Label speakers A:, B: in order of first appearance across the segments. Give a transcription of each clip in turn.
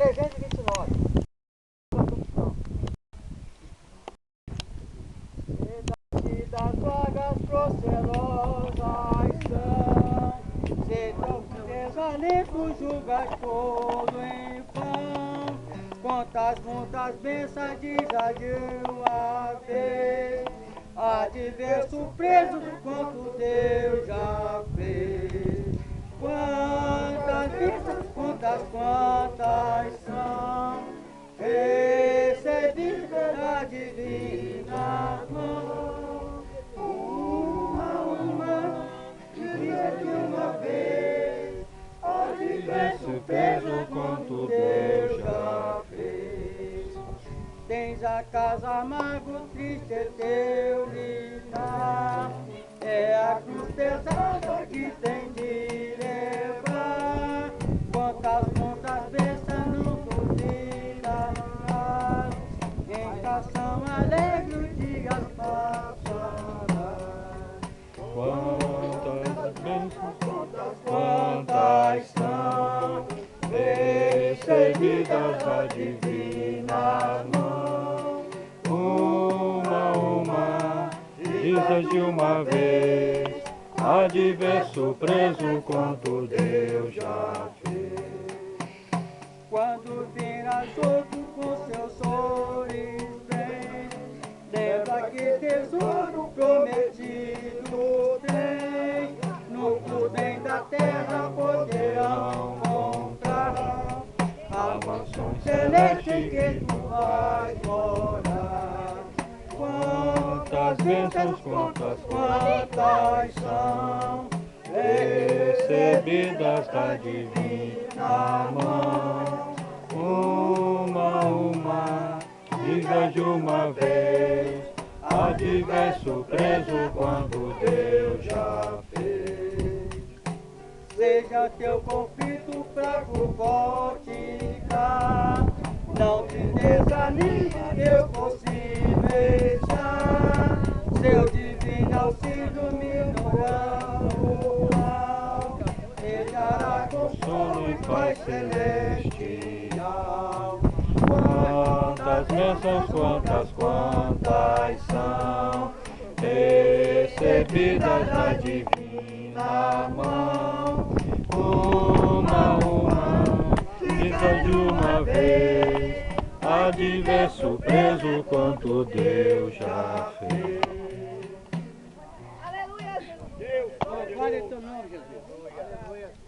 A: 329. E das vagas procelosas são, se teu desalento julgas todo em vão. Quantas muitas bênçãos diz a de uma vez, há de ver surpreso do quanto Deus já fez. Quantas bênçãos, quantas são recebidas da divina mão. Uma, diz de uma vez, há de ver surpreso quanto Deus já fez. Tens a casa amargo, triste é teu lidar, é a cruz pesada que tem de levar. Quantas bênçãos não poderás dar, em canção alegre os dias passará.
B: Quantas bênçãos,
A: Quantas são recebidas da divina mão.
B: uma, diz de uma vez, há de ver surpreso quanto Deus já fez.
A: Quando virás outro com seus sorrisos bem, lembra que tesouro prometido tem. No pudem da terra poderão encontrar a mansão celeste que tu vais morar. Quantas bênçãos, quantas são recebidas da divina mão.
B: Uma, diga de uma vez, há de ver surpreso quanto Deus já fez.
A: Seja teu conflito fraco fortificar, não te desanime, Deus possível já. Seu divino auxílio minorando o mal, te dará consolo e paz celestial.
B: Quantas bênçãos, quantas são recebidas da divina mão. Uma, diga de uma vez, há de ver surpreso quanto Deus já fez.
A: Aleluia, Jesus! Glória ao teu nome, Jesus.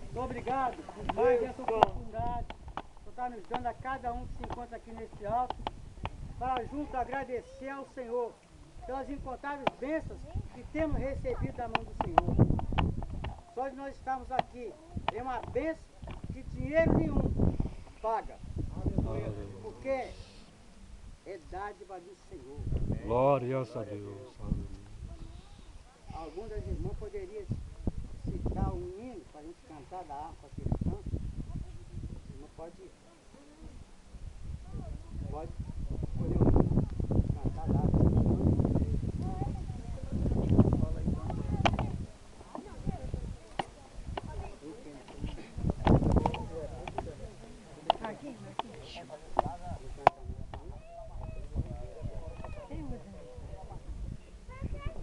A: Muito obrigado por mais essa oportunidade, por estar nos dando a cada um que se encontra aqui nesse alto, para junto agradecer ao Senhor pelas incontáveis bênçãos que temos recebido da mão do Senhor. Só de nós estarmos aqui é uma bênção que dinheiro nenhum paga, porque é dádiva do Senhor.
B: Glórias a Deus.
A: Alguns das irmãs poderiam citar um hino para a gente cantar da harpa que eles cantam. Não pode escolher um hino, cantar da harpa que eles cantam. Fala aí, então. Aqui.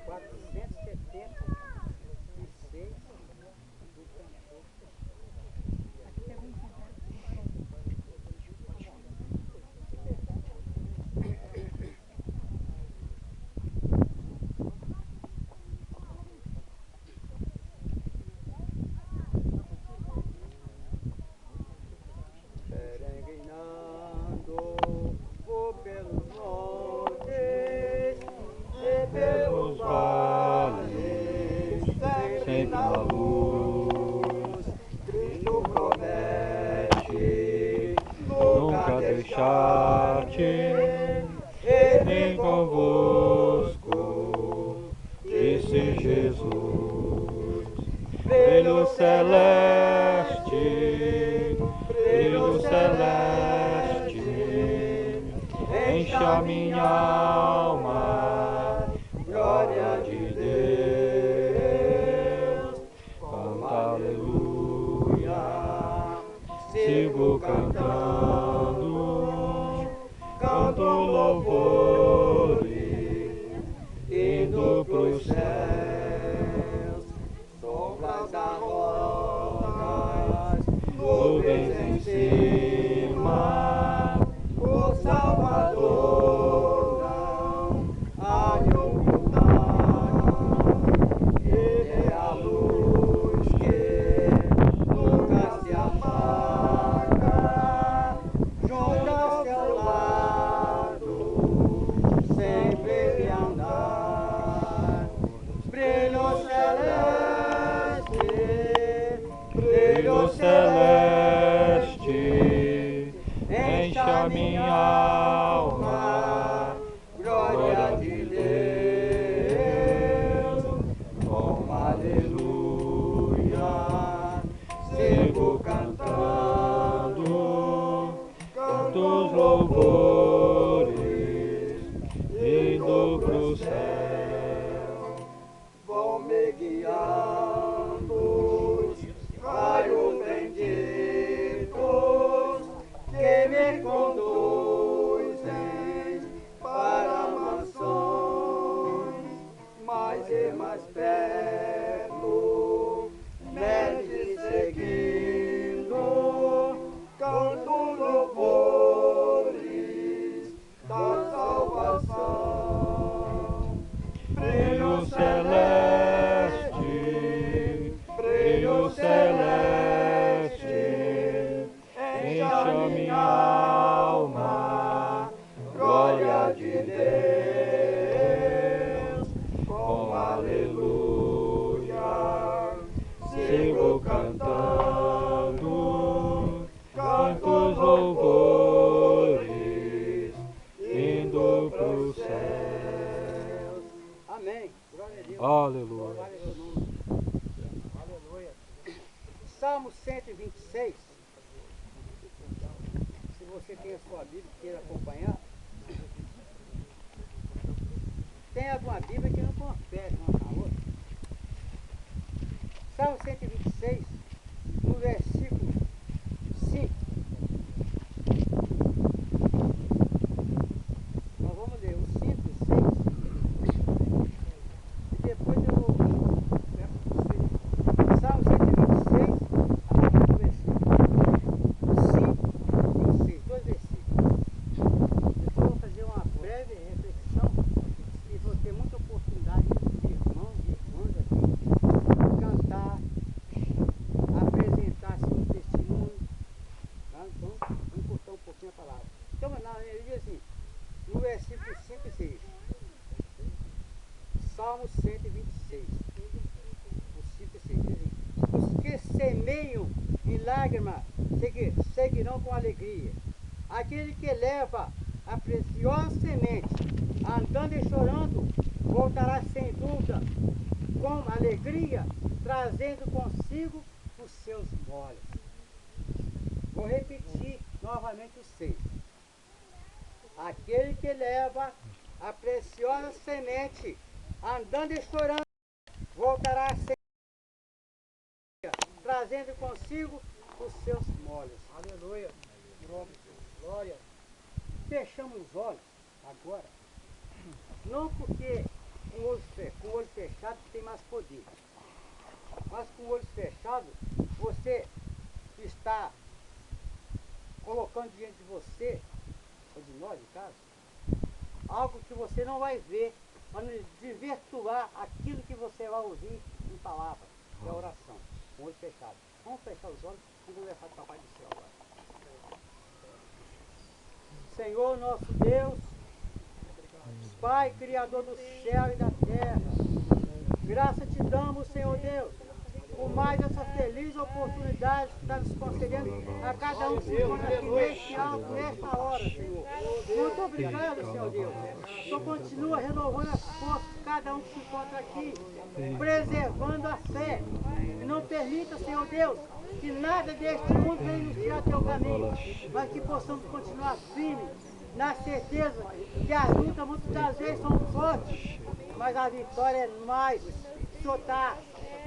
A: 476 do cantor. Aqui tem muito peregrinando, vou pelos montes e pelos vales, sempre na luz. Cristo promete nunca deixar-te, nem convosco, disse Jesus. Brilho celeste, enche a minha alma, glória de Deus. Canta aleluia, sigo cantando.
B: a minha alma, glória de Deus, com aleluia, sigo cantando, cantos louvores, indo pro céu, vão me guiando, raios benditos, que me conduzem para mansões mais e mais perto, me seguindo, canto louvores da salvação. Brilho celeste, brilho celeste, enche a minha alma, glória de Deus, com aleluia, sigo cantando, cantos louvores, indo pro céu. Amém. Glória a Deus.
C: Aleluia.
A: Glória a seu nome. Aleluia. Salmo 126. Se você tem a sua Bíblia e queira acompanhar, tem alguma Bíblia que não confere uma com a outra. Salmo 126, no versículo 5. Nós vamos ler o 5 e 6. E depois eu vou ler para vocês. Salmo 126, a partir do versículo 5 e 6, dois versículos. Depois eu vou fazer uma breve reflexão e vou ter muita oportunidade de irmãos e irmãs aqui cantar, apresentar seu testemunho. Tá? Então, vamos encurtar um pouquinho a palavra. Então, ele diz assim, no versículo 5 e 6. Salmo 126. O 5 e 6 diz assim, os que semeiam em lágrimas seguirão com alegria. Aquele que leva a preciosa semente, andando e chorando, voltará sem dúvida com alegria, trazendo consigo os seus moles. Vou repetir novamente o 6. Aquele que leva a preciosa semente, andando e chorando, voltará sem trazendo consigo os seus moles. Aleluia. Glória. Fechamos os olhos agora. Não porque com o olho fechado tem mais poder. Mas com o olho fechado, você está colocando diante de você, ou de nós, no caso, algo que você não vai ver, para desvirtuar aquilo que você vai ouvir em palavra, que é a oração, com o olho fechado. Vamos fechar os olhos, vamos conversar com o Papai do Céu agora. Senhor nosso Deus, Pai, Criador do céu e da terra, graça te damos, Senhor Deus, por mais essa feliz oportunidade que está nos concedendo a cada um que se encontra aqui neste alto, nesta hora, Senhor. Muito obrigado, Senhor Deus. Só continua renovando as forças de cada um que se encontra aqui, preservando a fé. E não permita, Senhor Deus, que nada deste mundo venha nos tirar teu caminho, mas que possamos continuar firmes, na certeza que as lutas muitas das vezes são fortes, mas a vitória é mais. O Senhor está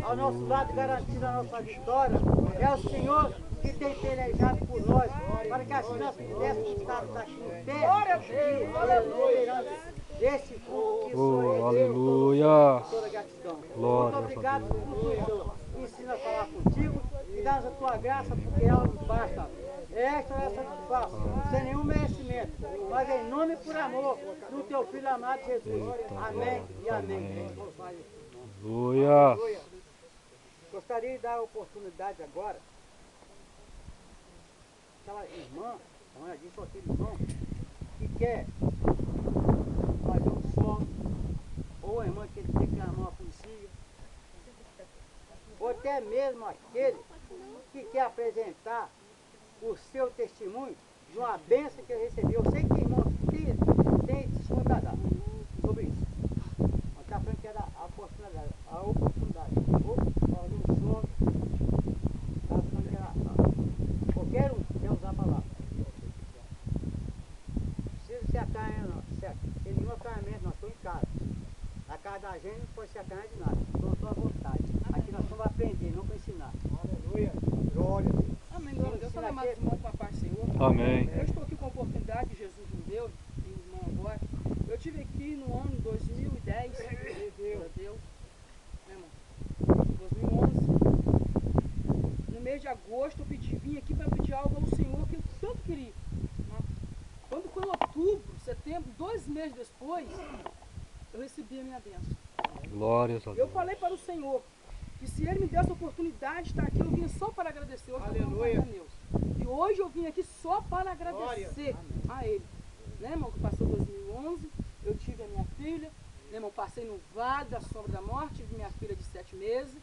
A: ao nosso lado, garantindo a nossa vitória. É o Senhor que tem pelejado por nós, para que assim nós pudéssemos estar aqui em pé, esperando esse fruto que o Senhor
C: aleluia.
A: toda gratidão.
C: Glória
A: Muito obrigado por tudo, Senhor. Ensina a falar contigo e dá-nos a tua graça, porque ela nos basta. Esta oração que faço, sem nenhum merecimento, mas em nome e por amor do teu Filho amado Jesus. Amém e amém.
C: Aleluia.
A: Gostaria de dar a oportunidade agora, aquela irmã, como eu disse, aquele irmão, que quer fazer um som, ou a irmã que quer declamar uma poesia, ou até mesmo aquele que quer apresentar o seu testemunho de uma bênção que eu recebi. Eu sei que irmão tem testemunho para dar sobre isso. Mas está falando que era a oportunidade. A oportunidade. Está falando que era qualquer um quer usar a palavra. Precisa se acanhar, não. Sem nenhum acanhamento, nós estamos em casa. A casa da gente não pode se acanhar de nada. Estou à vontade. Aqui nós vamos aprender, não para ensinar. Aleluia. Glória a Deus.
D: Amém, glória a Deus. Fala mais, irmão, com a paz do Senhor.
C: Amém.
D: Eu estou aqui com a oportunidade que Jesus me deu, e o irmão agora. Eu estive aqui no ano 2010, glória a Deus, né, irmão? 2011. No mês de agosto eu vim aqui para pedir algo ao Senhor que eu tanto queria. Né? Quando foi em outubro, setembro, 2 meses depois, eu recebi a minha bênção.
C: Glórias a
D: Eu
C: Deus.
D: falei para o Senhor que se Ele me desse a oportunidade de estar aqui, eu vim só para agradecer. Hoje
A: Aleluia.
D: eu Deus. E hoje eu vim aqui só para agradecer a Ele. Né, irmão, que passou 2011, eu tive a minha filha, né, irmão, passei no vale da sombra da morte, tive minha filha de 7 meses,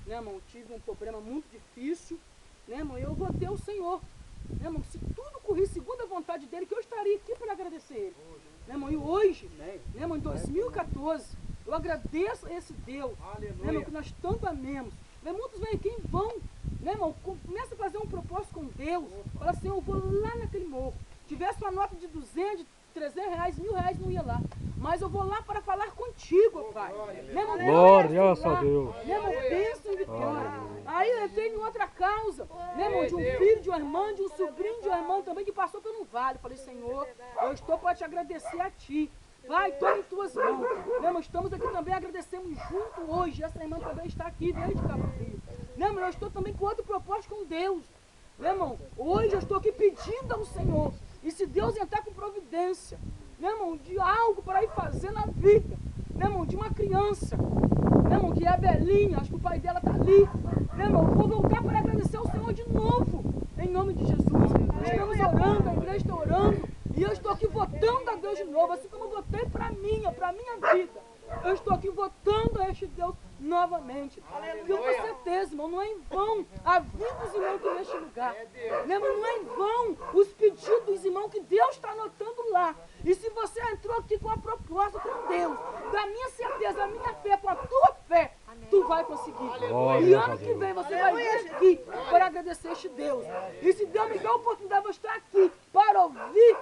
D: né, irmão, tive um problema muito difícil, né, irmão, e eu votei ao Senhor. Né, irmão, se tudo correr segundo a vontade dele, que eu estaria aqui para agradecer Ele. Né, irmão, e hoje, né, irmão, em 2014, eu agradeço a esse Deus, né, irmão, que nós tanto amemos. Né, muitos vêm aqui em vão, né, irmão, começa a fazer um propósito com Deus, fala assim, eu vou lá naquele morro. Tivesse uma nota de 200, de 300 reais, 1000 reais, não ia lá. Mas eu vou lá para falar contigo, ó Pai. Né, irmão,
C: Glórias a Deus.
D: né, irmão, bênção em vitória. Aí eu entrei em outra causa, né, irmão, de um filho, de uma irmã, de um sobrinho, de uma irmã também que passou pelo vale. Falei, Senhor, eu estou para te agradecer a Ti. Pai, toma em tuas mãos. Né, irmão, estamos aqui também, agradecemos junto hoje. Essa irmã também está aqui, desde Cabo Frio. Né, irmão, eu estou também com outro propósito com Deus. Né, irmão, hoje eu estou aqui pedindo ao Senhor. E se Deus entrar com providência, né, irmão, de algo para ir fazer na vida, né, irmão, de uma criança, né, irmão, que é a Belinha, acho que o pai dela está ali, né, irmão, eu vou voltar para agradecer ao Senhor de novo, em nome de Jesus. Estamos orando, a igreja está orando, e eu estou aqui votando a Deus de novo, assim como eu votei para a minha vida. Eu estou aqui votando a este Deus novamente. Porque eu tenho certeza, irmão, não é em vão a vida dos irmãos que neste lugar. Né, irmão, não é em vão os pedidos dos irmãos que Deus está anotando lá. E se você entrou aqui com a proposta com Deus, da minha certeza, da minha fé, com a tua fé, tu vai conseguir. E ano que vem você vai vir aqui para agradecer este Deus. E se Deus me der a oportunidade, eu vou estar aqui para ouvir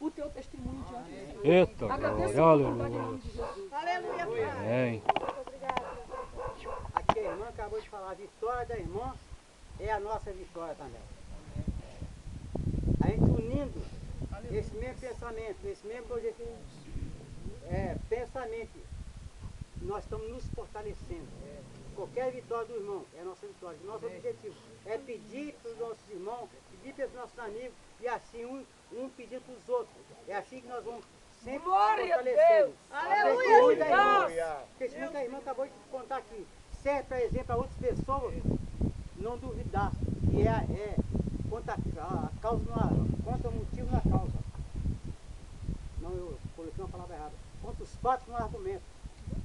D: o teu testemunho diante do Senhor.
C: Eita,
D: Agradeço
C: glória,
D: a oportunidade em
C: aleluia.
D: nome de Jesus.
E: Aleluia, Pai.
C: Amém.
A: Aqui a irmã acabou de falar, a vitória da irmã é a nossa vitória também. A gente unindo esse mesmo pensamento, esse mesmo objetivo, pensamento, nós estamos nos fortalecendo. Qualquer vitória do irmão é a nossa vitória. Nosso objetivo é pedir para os nossos irmãos, pedir para os nossos amigos, e assim um pedir para os outros. É assim que nós vamos sempre fortalecendo.
E: Aleluia!
A: O testemunho que a irmã acabou de contar aqui serve, por exemplo, para outras pessoas não duvidar. E contra a causa, contra o motivo na causa. Não, eu coloquei uma palavra errada. Contra os fatos no argumento.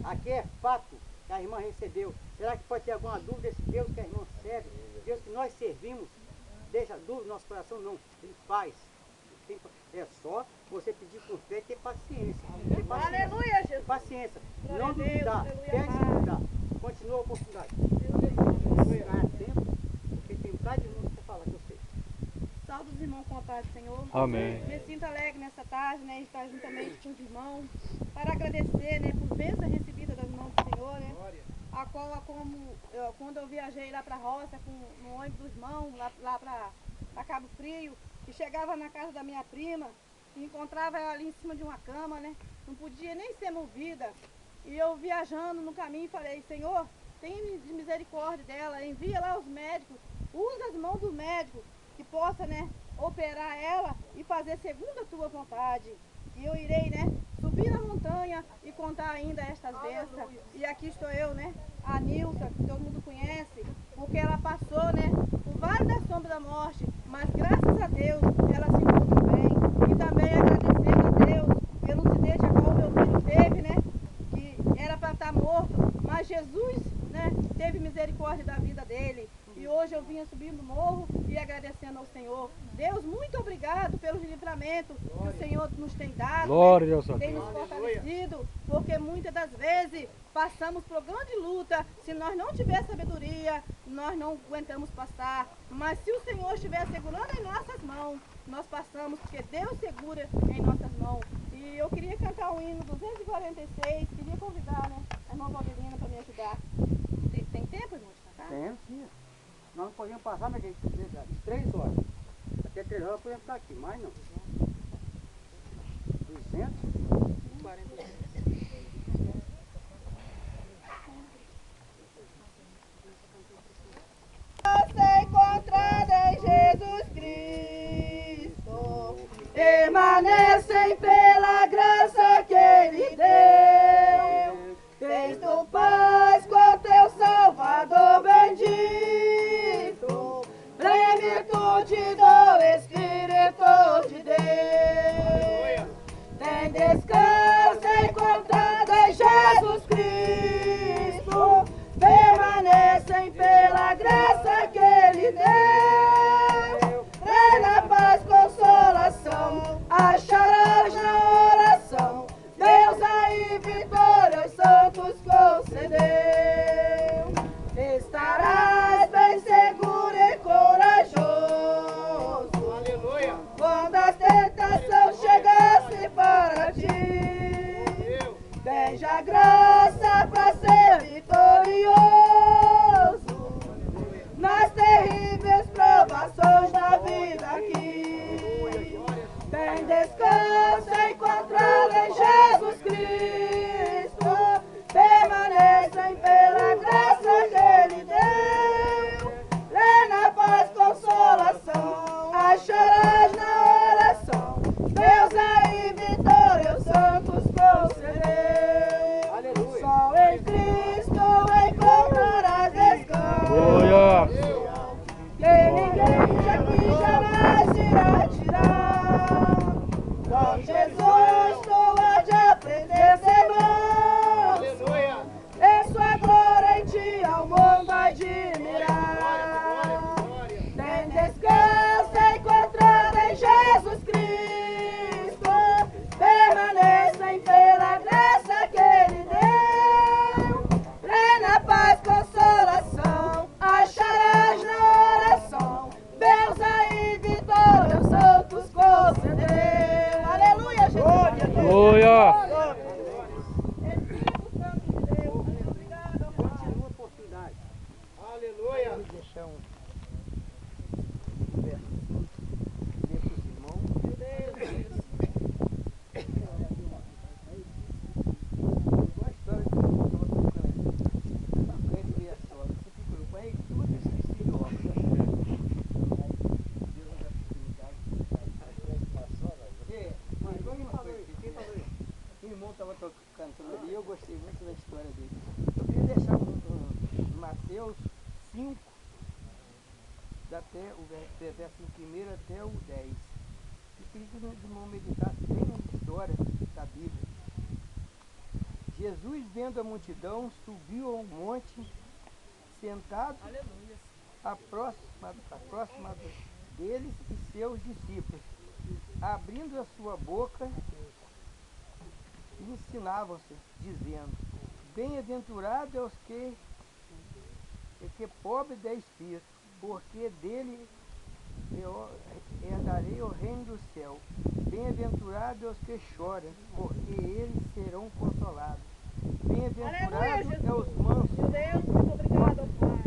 A: Aqui é fato que a irmã recebeu. Será que pode ter alguma dúvida desse Deus que a irmã serve? Deus que nós servimos? Deixa dúvida no nosso coração? Não. Ele faz. É só você pedir com fé e ter paciência. Ter paciência.
E: Aleluia, Jesus.
A: Paciência.
E: Glória
A: Não
E: a Deus,
A: duvidar.
E: aleluia,
A: Quer se
E: Pai.
A: duvidar. Continua a oportunidade. Ganhar tempo, porque tem um bocado de mundo para falar com você.
E: Salve os irmãos com a paz do Senhor.
C: Amém.
E: Me sinto alegre nessa tarde, né? Estar juntamente com os irmãos para agradecer, né? Por bênção recebida das mãos do Senhor, né? A qual, quando eu viajei lá para a roça, no ônibus dos irmãos, lá para Cabo Frio, e chegava na casa da minha prima, e encontrava ela ali em cima de uma cama, né? Não podia nem ser movida. E eu viajando no caminho falei, Senhor, tem de misericórdia dela, envia lá os médicos, usa as mãos do médico, que possa, né, operar ela e fazer segundo a tua vontade. E eu irei, né, subir na montanha e contar ainda estas bênçãos. E aqui estou eu, né, a Nilza, que todo mundo conhece, porque ela passou, né, o vale da sombra da morte, mas graças a Deus ela se encontra bem. E também agradecendo a Deus pelo acidente a qual meu filho teve, né, que era para estar morto, mas Jesus, né, teve misericórdia da vida dele. E hoje eu vinha subindo o morro e agradecendo ao Senhor. Deus, muito obrigado. livramento que o Senhor nos tem dado,
C: Glória a
E: tem
C: Deus.
E: nos fortalecido, porque muitas das vezes passamos por grande luta. Se nós não tivermos sabedoria, nós não aguentamos passar. Mas se o Senhor estiver segurando em nossas mãos, nós passamos, porque Deus segura em nossas mãos. E eu queria cantar o hino 246, queria convidar, né, a irmã Valderina para me ajudar. Tem tempo, irmão, de cantar?
A: Tem, sim. Nós não podíamos passar, mas de 3 horas. Até 3 horas podemos estar aqui, mas não. 200?
E: Ser encontrada em Jesus Cristo, permanecem pela graça que Ele deu. Tens tu paz com teu Salvador bendito, plenitude do Espírito de Deus. Tem descanso encontrado em Jesus Cristo, permanecem pela graça que Ele deu. Plena paz, consolação, acharás na oração. Deus aí vitória aos santos concedeu. Estarás bem seguro e corajoso. Aleluia. Quando a tentação chegasse para ti, tens a graça para ser vitorioso nas terríveis provações da vida aqui. Tem descanso encontrado em Jesus Cristo, permanecem pela graça que Ele deu. Plena paz, consolação, acharás na oração. Deus aí vitória aos santos concedeu.
A: Aleluia.
E: Só em Cristo encontrarás descanso,
C: Glória.
E: que ninguém aqui jamais irá tirar. Com Jesus tu há de aprender a ser manso.
A: Aleluia.
E: Em sua glória em ti ao mundo admirar. Tem descanso encontrado em Jesus Cristo, permanecem pela graça que Ele deu. Plena paz, consolação, acharás na oração. Deus aí vitória aos santos concedeu. Aleluia, Jesus.
C: Glória.
E: Espírito Santo de Deus, obrigado.
A: Continua a oportunidade. Aleluia.
F: Vamos deixar um versinho ler para os irmãos. Igual a história que eu estava tocando aqui. Grande veio a sola. Você procurou com ele, tudo esqueci de óculos. Deus nos dá oportunidade de estar a sola. Mas igual uma coisa, quem falou isso? O irmão estava cantando ali e eu gostei muito da história dele. Eu queria deixar um Mateus 5, até o verso 1 até o 10. Eu queria que os irmãos meditassem bem na história da Bíblia. Jesus, vendo a multidão, subiu ao monte, sentado aproximado deles e seus discípulos. Abrindo a sua boca, ensinavam-se, dizendo: Bem-aventurado é os que pobre de espírito, porque dele eu herdarei o reino do céu. Bem-aventurado é os que choram, porque eles serão consolados. Bem-aventurado é os mansos,
E: Meu Deus, muito obrigado, Pai.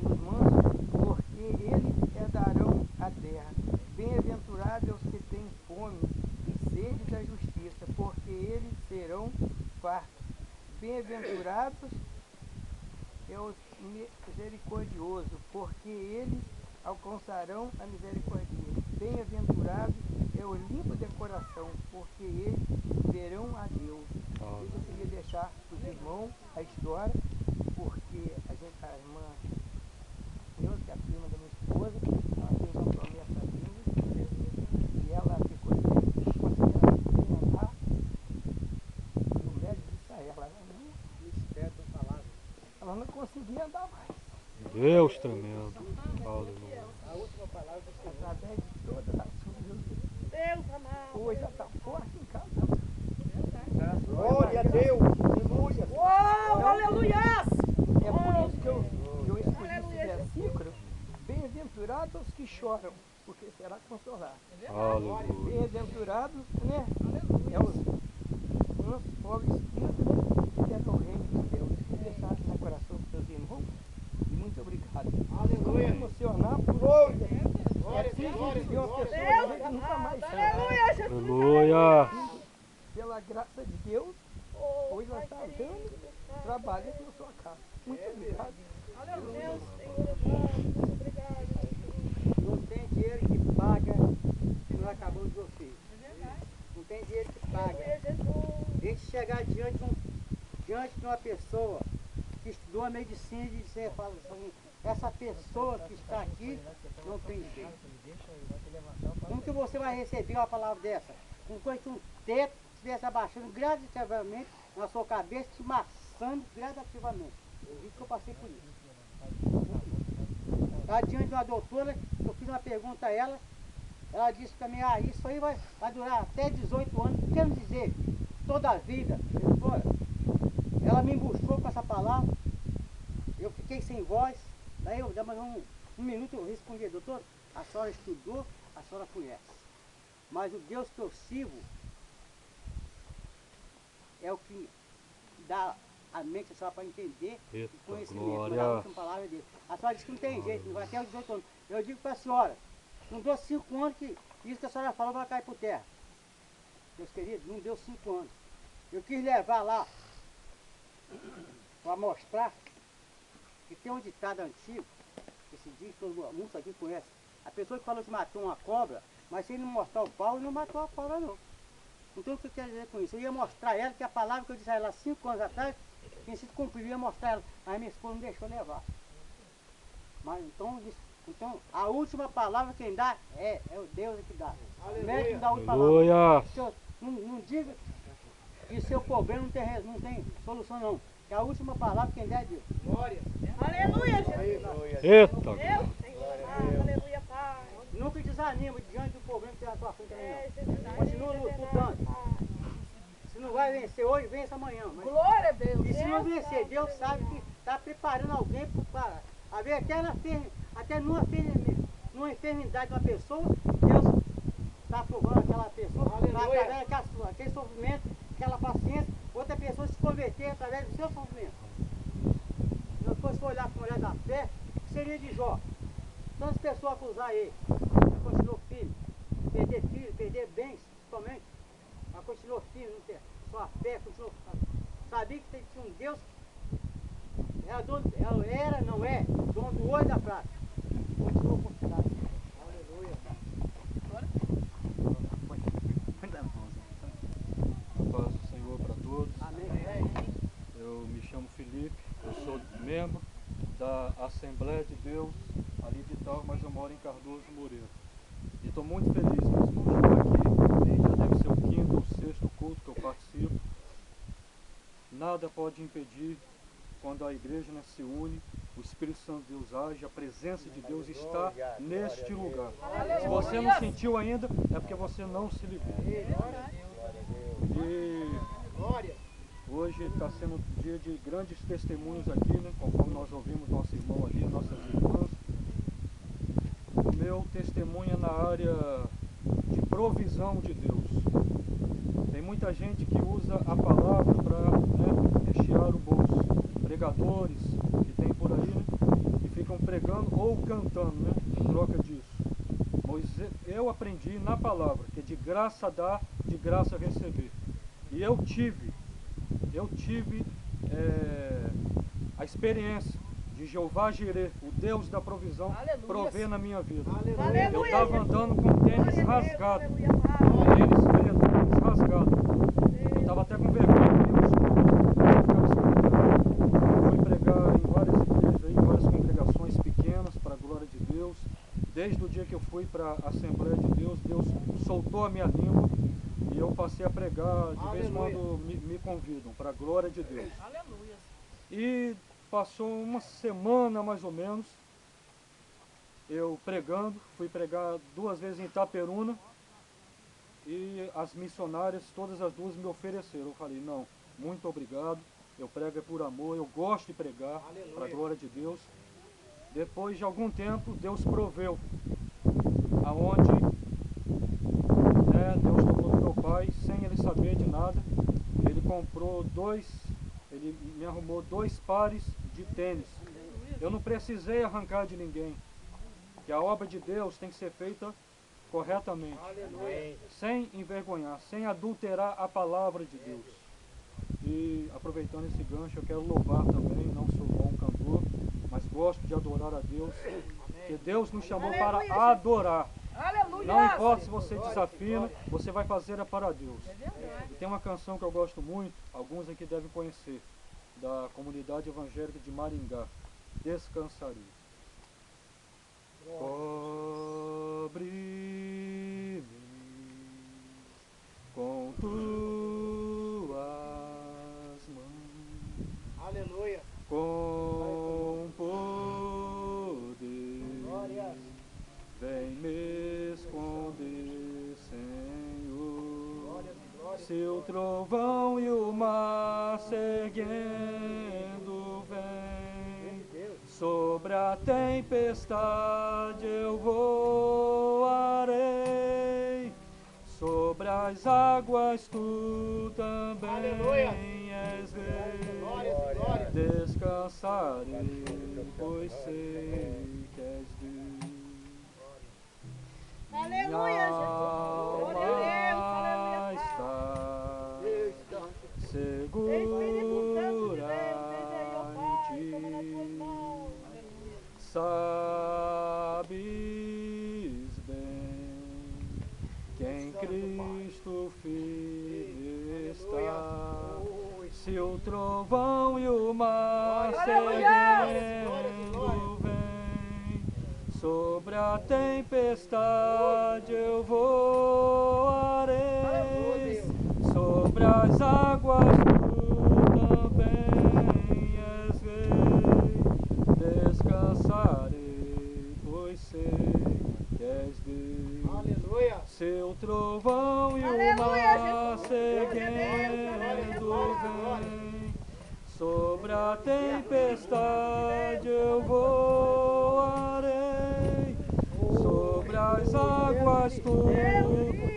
F: os mansos, porque eles herdarão a terra. Bem-aventurado é os que têm fome e sede da justiça, porque eles serão fartos. Bem-aventurados é os misericordiosos, porque eles alcançarão a misericórdia. Bem-aventurado é o limpo de coração, porque eles verão a Deus. Eu queria deixar para os irmãos a história, porque a irmã, eu, que é a prima da minha esposa, ela fez uma promessa a Deus, e ela ficou conseguindo andar no médico disse a ela não conseguia andar mais.
C: Deus tremendo. Aleluia.
F: A última palavra, através de toda a sua Coisa tá forte em casa.
A: Glória a Deus. Aleluia.
D: Uau, aleluias!
F: É por isso que eu escolhi esse versículo. Bem-aventurados os que choram, porque será consolado.
C: Aleluia.
F: Bem-aventurados, né? É os pobres espíritos, né? Que é o reino de Deus. Vou deixar no coração dos meus irmãos. E muito obrigado. Aleluia. Me emocionar por glória. É triste de ver uma pessoa que nunca mais chora.
C: Aleluia.
F: Pela graça de Deus, hoje ela está dando trabalho na sua casa. Muito obrigado.
A: Não tem dinheiro que paga se não acabou de você. Não tem dinheiro que paga. A gente chegar diante de uma pessoa que estudou a medicina e dizer, fala assim, essa pessoa que está aqui não tem jeito. Como que você vai receber uma palavra dessa? Como coisa que um teto estivesse abaixando gradativamente na sua cabeça, te maçando gradativamente. Eu vi que eu passei por isso. Está diante de uma doutora, eu fiz uma pergunta a ela, ela disse para mim, isso aí vai durar até 18 anos, quer dizer, toda a vida. Doutora, ela me embuchou com essa palavra, eu fiquei sem voz, daí eu dei mais um minuto, eu respondi, doutor, a senhora estudou, a senhora conhece, mas o Deus que eu sirvo é o que dá a mente da senhora para entender e conhecimento.
C: glória.
A: A última palavra dele. A senhora disse que não tem jeito, não vai até os 18 anos. Eu digo para a senhora, não deu 5 anos que isso que a senhora falou vai cair por terra. Deus querido, não deu 5 anos. Eu quis levar lá para mostrar que tem um ditado antigo, que se diz, muitos aqui conhecem. A pessoa que falou que matou uma cobra, mas se ele não mostrar o pau, ele não matou a cobra não. Então o que eu quero dizer com isso? Eu ia mostrar a ela que a palavra que eu disse a ela 5 anos atrás, tinha sido cumprida, eu ia mostrar a ela, mas minha esposa não deixou levar. Mas então a última palavra quem dá é o Deus que dá. O médico não dá a última palavra.
C: Aleluia.
A: Não diga que seu problema não tem solução não. Que a última palavra quem dá é Deus. Glória.
E: Aleluia, Jesus.
C: Eita.
E: Deus, Senhor. Aleluia, Pai.
A: Nunca desanima diante do problema que tem na tua frente também não.
E: Jesus.
A: Continua lutando. Se não vai vencer hoje, vença amanhã. Mas...
D: Glória a Deus.
A: E se não vencer, Deus sabe que está preparando alguém para haver até numa enfermidade de uma pessoa, Deus está aprovando aquela pessoa, através daquele sofrimento, aquela paciência, outra pessoa se converter através do seu sofrimento. Se nós fosse olhar com o olhar da fé, o que seria de Jó? Tantas pessoas acusar ele, mas continuou firme, perder bens, principalmente, mas continuou firme, não ter sua fé, continuou. Sabia que tinha um Deus, não é, dono do ouro e da prata. Continuou confiado. Aleluia.
C: A paz do Senhor para todos.
A: Amém.
C: Eu me chamo Felipe, eu sou membro da Assembleia de Deus, ali de Tal, mas eu moro em Cardoso Moreira. E estou muito feliz, meus irmãos, de estar aqui. Já deve ser o 5º ou 6º culto que eu participo. Nada pode impedir, quando a igreja se une, o Espírito Santo de Deus age, a presença de Deus está neste lugar. Se você não sentiu ainda, é porque você não se ligou. E hoje está sendo um dia de grandes testemunhos aqui, né? Conforme nós ouvimos nosso irmão ali, nossas irmãs. O meu testemunho é na área de provisão de Deus. Tem muita gente que usa a palavra para rechear o bolso. Pregadores que tem por aí, né? Que ficam pregando ou cantando, né? Em troca disso. Pois eu aprendi na palavra que de graça dá, de graça receber. E eu tive a experiência de Jeová Jireh, o Deus da provisão, prover na minha vida. Eu estava andando com tênis rasgado, tênis preto, tênis rasgado. Eu estava até com vergonha de ir fui pregar em várias igrejas, aí, várias congregações pequenas, para a glória de Deus. Desde o dia que eu fui para a Assembleia de Deus, Deus soltou a minha língua e eu passei a pregar de vez em quando me convidam, para a glória de Deus.
D: Aleluia.
C: E passou uma semana mais ou menos, eu pregando, fui pregar 2 vezes em Itaperuna, e as missionárias, todas as duas me ofereceram. Eu falei, não, muito obrigado, eu prego é por amor, eu gosto de pregar para a glória de Deus. Depois de algum tempo, Deus proveu, aonde Deus tocou no meu pai, sem ele saber de nada. Ele me arrumou 2 pares de tênis. Eu não precisei arrancar de ninguém, que a obra de Deus tem que ser feita corretamente, sem envergonhar, sem adulterar a palavra de Deus. E aproveitando esse gancho, eu quero louvar também, não sou bom cantor, mas gosto de adorar a Deus, que Deus nos chamou para adorar.
D: Aleluia!
C: Não importa se você desafina, você vai fazer é para Deus. E tem uma canção que eu gosto muito, alguns aqui devem conhecer, da comunidade evangélica de Maringá, Descansarei. Cobre-me com tuas mãos,
A: Aleluia.
C: com poder, vem me esconder, Senhor. Se o trovão e o mar seguindo vem, sobre a tempestade eu voarei, sobre as águas tu também és rei. Descansarei, pois sei que és Deus.
E: Aleluia, Jesus. Glória a Deus, aleluia,
C: Está segura
E: Espírito Santo de Deus, seja aí, ó Pai,
C: em
E: toma nas tuas
C: ti.
E: mãos.
C: Sabes bem que em Cristo Filho está. Se o trovão e o mar seguindo vem, sobre a tempestade eu voarei, sobre as águas tu também és rei. Descansarei, pois sei que és Deus.
A: Aleluia.
C: Seu trovão e o
E: Aleluia,
C: mar
E: Jesus.
C: seguindo vem, sobre a tempestade eu voarei, sobre as águas tu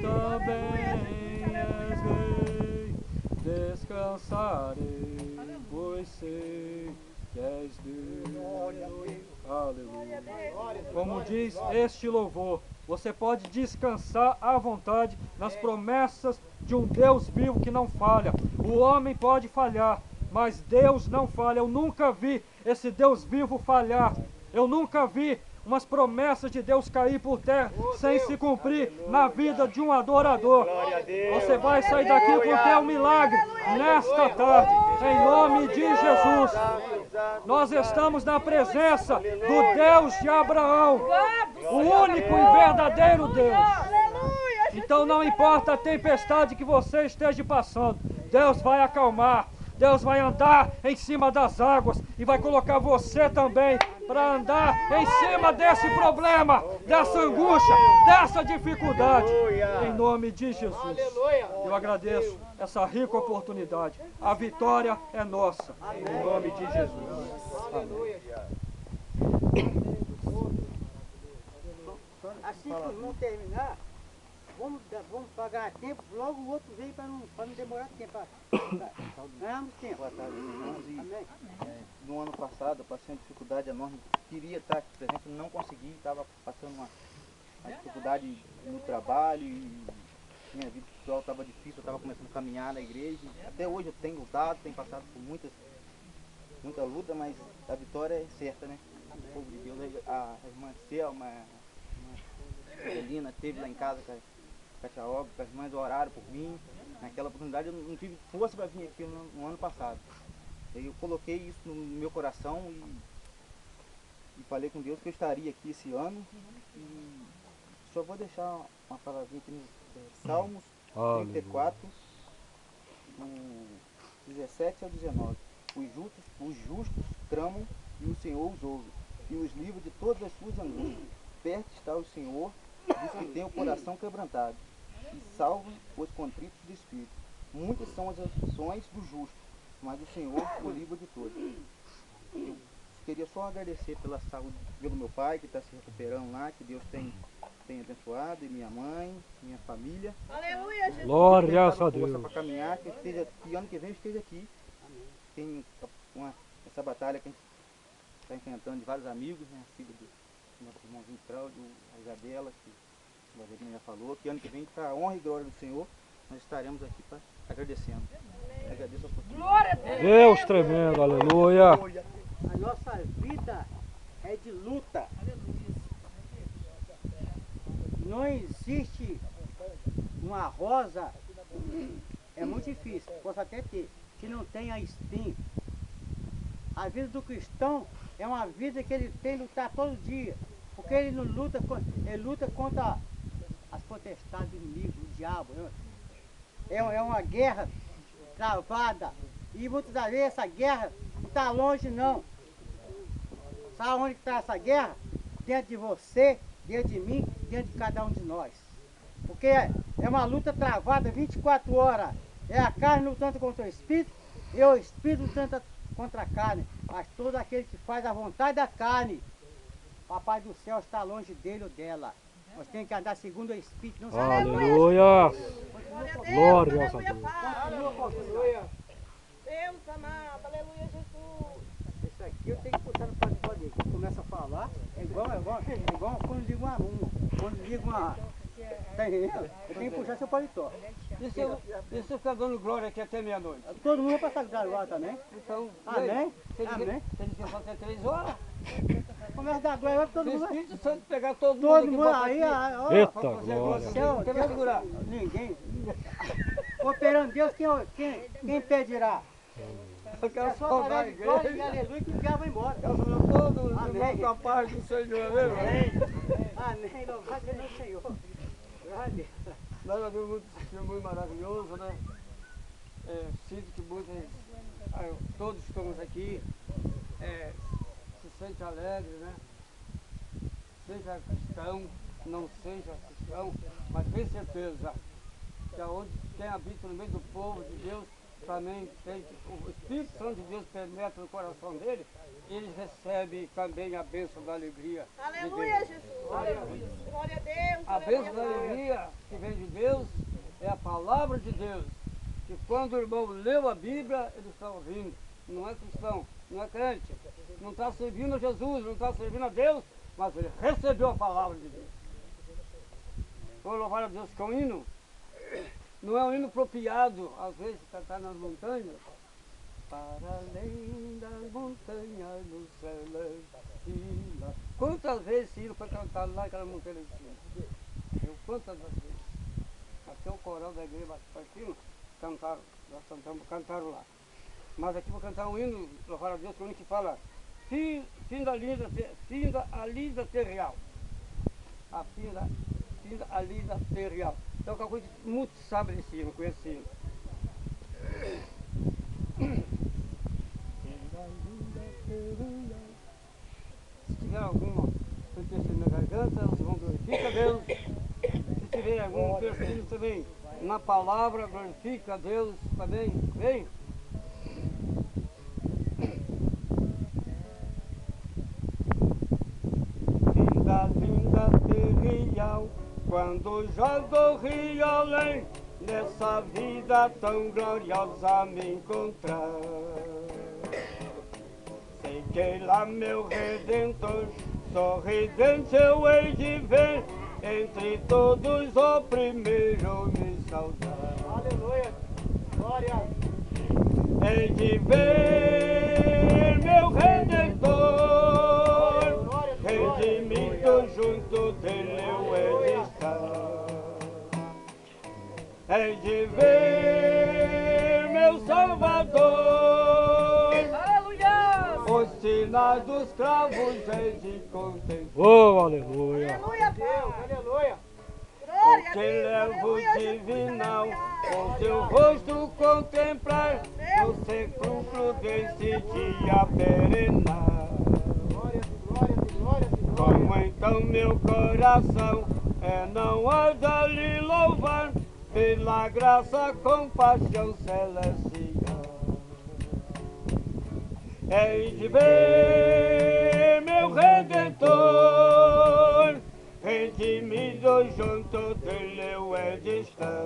C: também és rei. Descansarei, pois sei que és Deus. Aleluia. Como diz este louvor, você pode descansar à vontade nas promessas de um Deus vivo que não falha. O homem pode falhar, mas Deus não falha. Eu nunca vi esse Deus vivo falhar. Eu nunca vi umas promessas de Deus cair por terra sem se cumprir na vida de um adorador. Você vai sair daqui com teu milagre nesta tarde, em nome de Jesus. Nós estamos na presença do Deus de Abraão, o único e verdadeiro Deus. Então não importa a tempestade que você esteja passando, Deus vai acalmar. Deus vai andar em cima das águas e vai colocar você também para andar em cima desse problema, dessa angústia, dessa dificuldade. Em nome de Jesus, eu agradeço essa rica oportunidade. A vitória é nossa. Em nome de Jesus.
A: Aleluia. Assim que o irmão terminar, vamos pagar tempo, logo o outro vem para não demorar tempo. Ganhamos tempo.
G: Boa tarde, irmãos. E,
A: Amém.
G: no ano passado eu passei uma dificuldade enorme. Queria estar aqui presente, não consegui. Estava passando uma dificuldade no trabalho e minha vida pessoal estava difícil. Eu estava começando a caminhar na igreja. Até hoje eu tenho lutado, tenho passado por muita luta, mas a vitória é certa, né? O povo de Deus, a irmã Selma, a irmã Celina esteve lá em casa com a Tia Obra, as irmãs oraram por mim. Naquela oportunidade eu não tive força para vir aqui no ano passado. Eu coloquei isso no meu coração e falei com Deus que eu estaria aqui esse ano. E só vou deixar uma palavrinha aqui nos Salmos 34, do 17 ao 19. Os justos tramam e o Senhor os ouve, e os livra de todas as suas angústias. Perto está o Senhor dos que têm o coração quebrantado, e salva os contritos de espírito. Muitas são as aflições do justo, mas o Senhor o livra de todos. Eu queria só agradecer pela saúde pelo meu pai, que está se recuperando lá, que Deus tem abençoado, e minha mãe, minha família.
E: Aleluia, Jesus.
B: Glória a
G: Para
B: Deus.
G: caminhar, que ano que vem eu esteja aqui. Tem essa batalha que a gente está enfrentando de vários amigos, né? A filha do nosso irmãozinho Cláudio, a Isabela, que o Valdirino já falou, que ano que vem, para a honra e glória do Senhor, nós estaremos aqui agradecendo. Agradeço a oportunidade.
D: Glória a Deus.
B: Deus tremendo, aleluia.
A: A nossa vida é de luta. Não existe uma rosa, é muito difícil, posso até ter, que não tenha espinho. A vida do cristão é uma vida que ele tem que lutar todo dia, porque ele não luta, ele luta contra as potestades do inimigo, do diabo. É uma guerra travada, e muitas das vezes essa guerra não está longe não. Sabe onde está essa guerra? Dentro de você, dentro de mim, dentro de cada um de nós. Porque é uma luta travada 24 horas. É a carne lutando contra o espírito e o espírito lutando contra a carne. Mas todo aquele que faz a vontade da carne, Papai do céu está longe dele ou dela. Nós temos que andar segundo o espírito, não segundo
B: Aleluia. Glória a Deus.
A: Aleluia.
E: Deus amado, aleluia, Jesus.
A: Isso aqui eu tenho que puxar no paletó dele. Quando começa a falar, é igual quando liga uma luma. Quando liga uma... Tá entendendo? Eu tenho que puxar seu paletó.
F: E se eu ficar dando glória aqui até meia-noite?
A: Todo mundo vai passar agora também.
F: Então,
A: Amém?
F: Amém? Tem que passar até 3 horas.
A: Começa a dar glória, vai todo
F: Se o
A: mundo.
F: Espírito Santo pegar todo mundo
A: Todo
F: aqui,
A: mundo
F: botar
A: aí,
F: aqui,
A: ó.
B: Eita
F: pra fazer
B: glória.
F: glória, quem vai segurar?
A: Ninguém. Operando Deus, quem impedirá?
F: Eu quero
A: É só
F: saudar a
A: falar de glória e
F: igreja.
A: aleluia que o diabo vai embora.
F: Quero saudar todo
A: Amém.
F: mundo com a paz do Senhor, né?
A: Amém, louvado seja o Senhor. Glória.
F: Nós já vimos muito testemunho maravilhoso, né? Sinto que muitos, todos que estamos aqui, se sentem alegres, né? Seja cristão, não seja cristão, mas tem certeza que aonde quem habita no meio do povo de Deus, também tem, o Espírito Santo de Deus penetra no coração dele, ele recebe também a bênção da alegria.
E: Aleluia,
F: de Deus.
E: Jesus. Aleluia. Glória a Deus.
F: A bênção da alegria que vem de Deus é a palavra de Deus. Que quando o irmão leu a Bíblia, ele está ouvindo. Não é cristão, não é crente, não está servindo a Jesus, não está servindo a Deus, mas ele recebeu a palavra de Deus. Vou louvar a Deus com hino. Não é um hino apropriado, às vezes, cantar nas montanhas. Para além das montanhas do céu, quantas vezes esse hino foi cantado lá naquela montanha de cima? Eu, quantas vezes? Até o coral da igreja para cima, cantaram, cantaram lá. Mas aqui vou cantar um hino, louvar a Deus, que é um hino que fala finda a lida terrial. Finda a lida terrial. Então, qualquer coisa, muitos sabem desse hino, conhecem esse hino. Se tiver alguma empecilho na garganta, vocês vão glorificar a Deus. Se tiver algum empecilho também na palavra, glorifica a Deus também. Vem. Linda terrial, quando jogo rio além, nessa vida tão gloriosa me encontrar. Sei que lá meu Redentor, sorridente eu hei de ver, entre todos o primeiro me saudar.
A: Aleluia. Glória.
F: Hei de ver meu Redentor, redimido junto dele eu hei de estar. Hei de ver meu Salvador,
D: Aleluia!
F: os sinais dos cravos hei de contemplar.
B: Oh, aleluia.
E: Aleluia,
A: Deus,
E: Pai.
A: aleluia.
E: Glória a
F: Que
E: Deus.
F: levo
E: Aleluia, Jesus.
F: divinal,
E: Aleluia.
F: com teu rosto contemplar, no sepulcro desse dia perenar.
A: Glória, glória, glória, glória.
F: Como então meu coração não há de lhe louvar,
B: pela graça, compaixão celestial. Hei de ver meu Redentor, redimido junto dele eu hei de estar.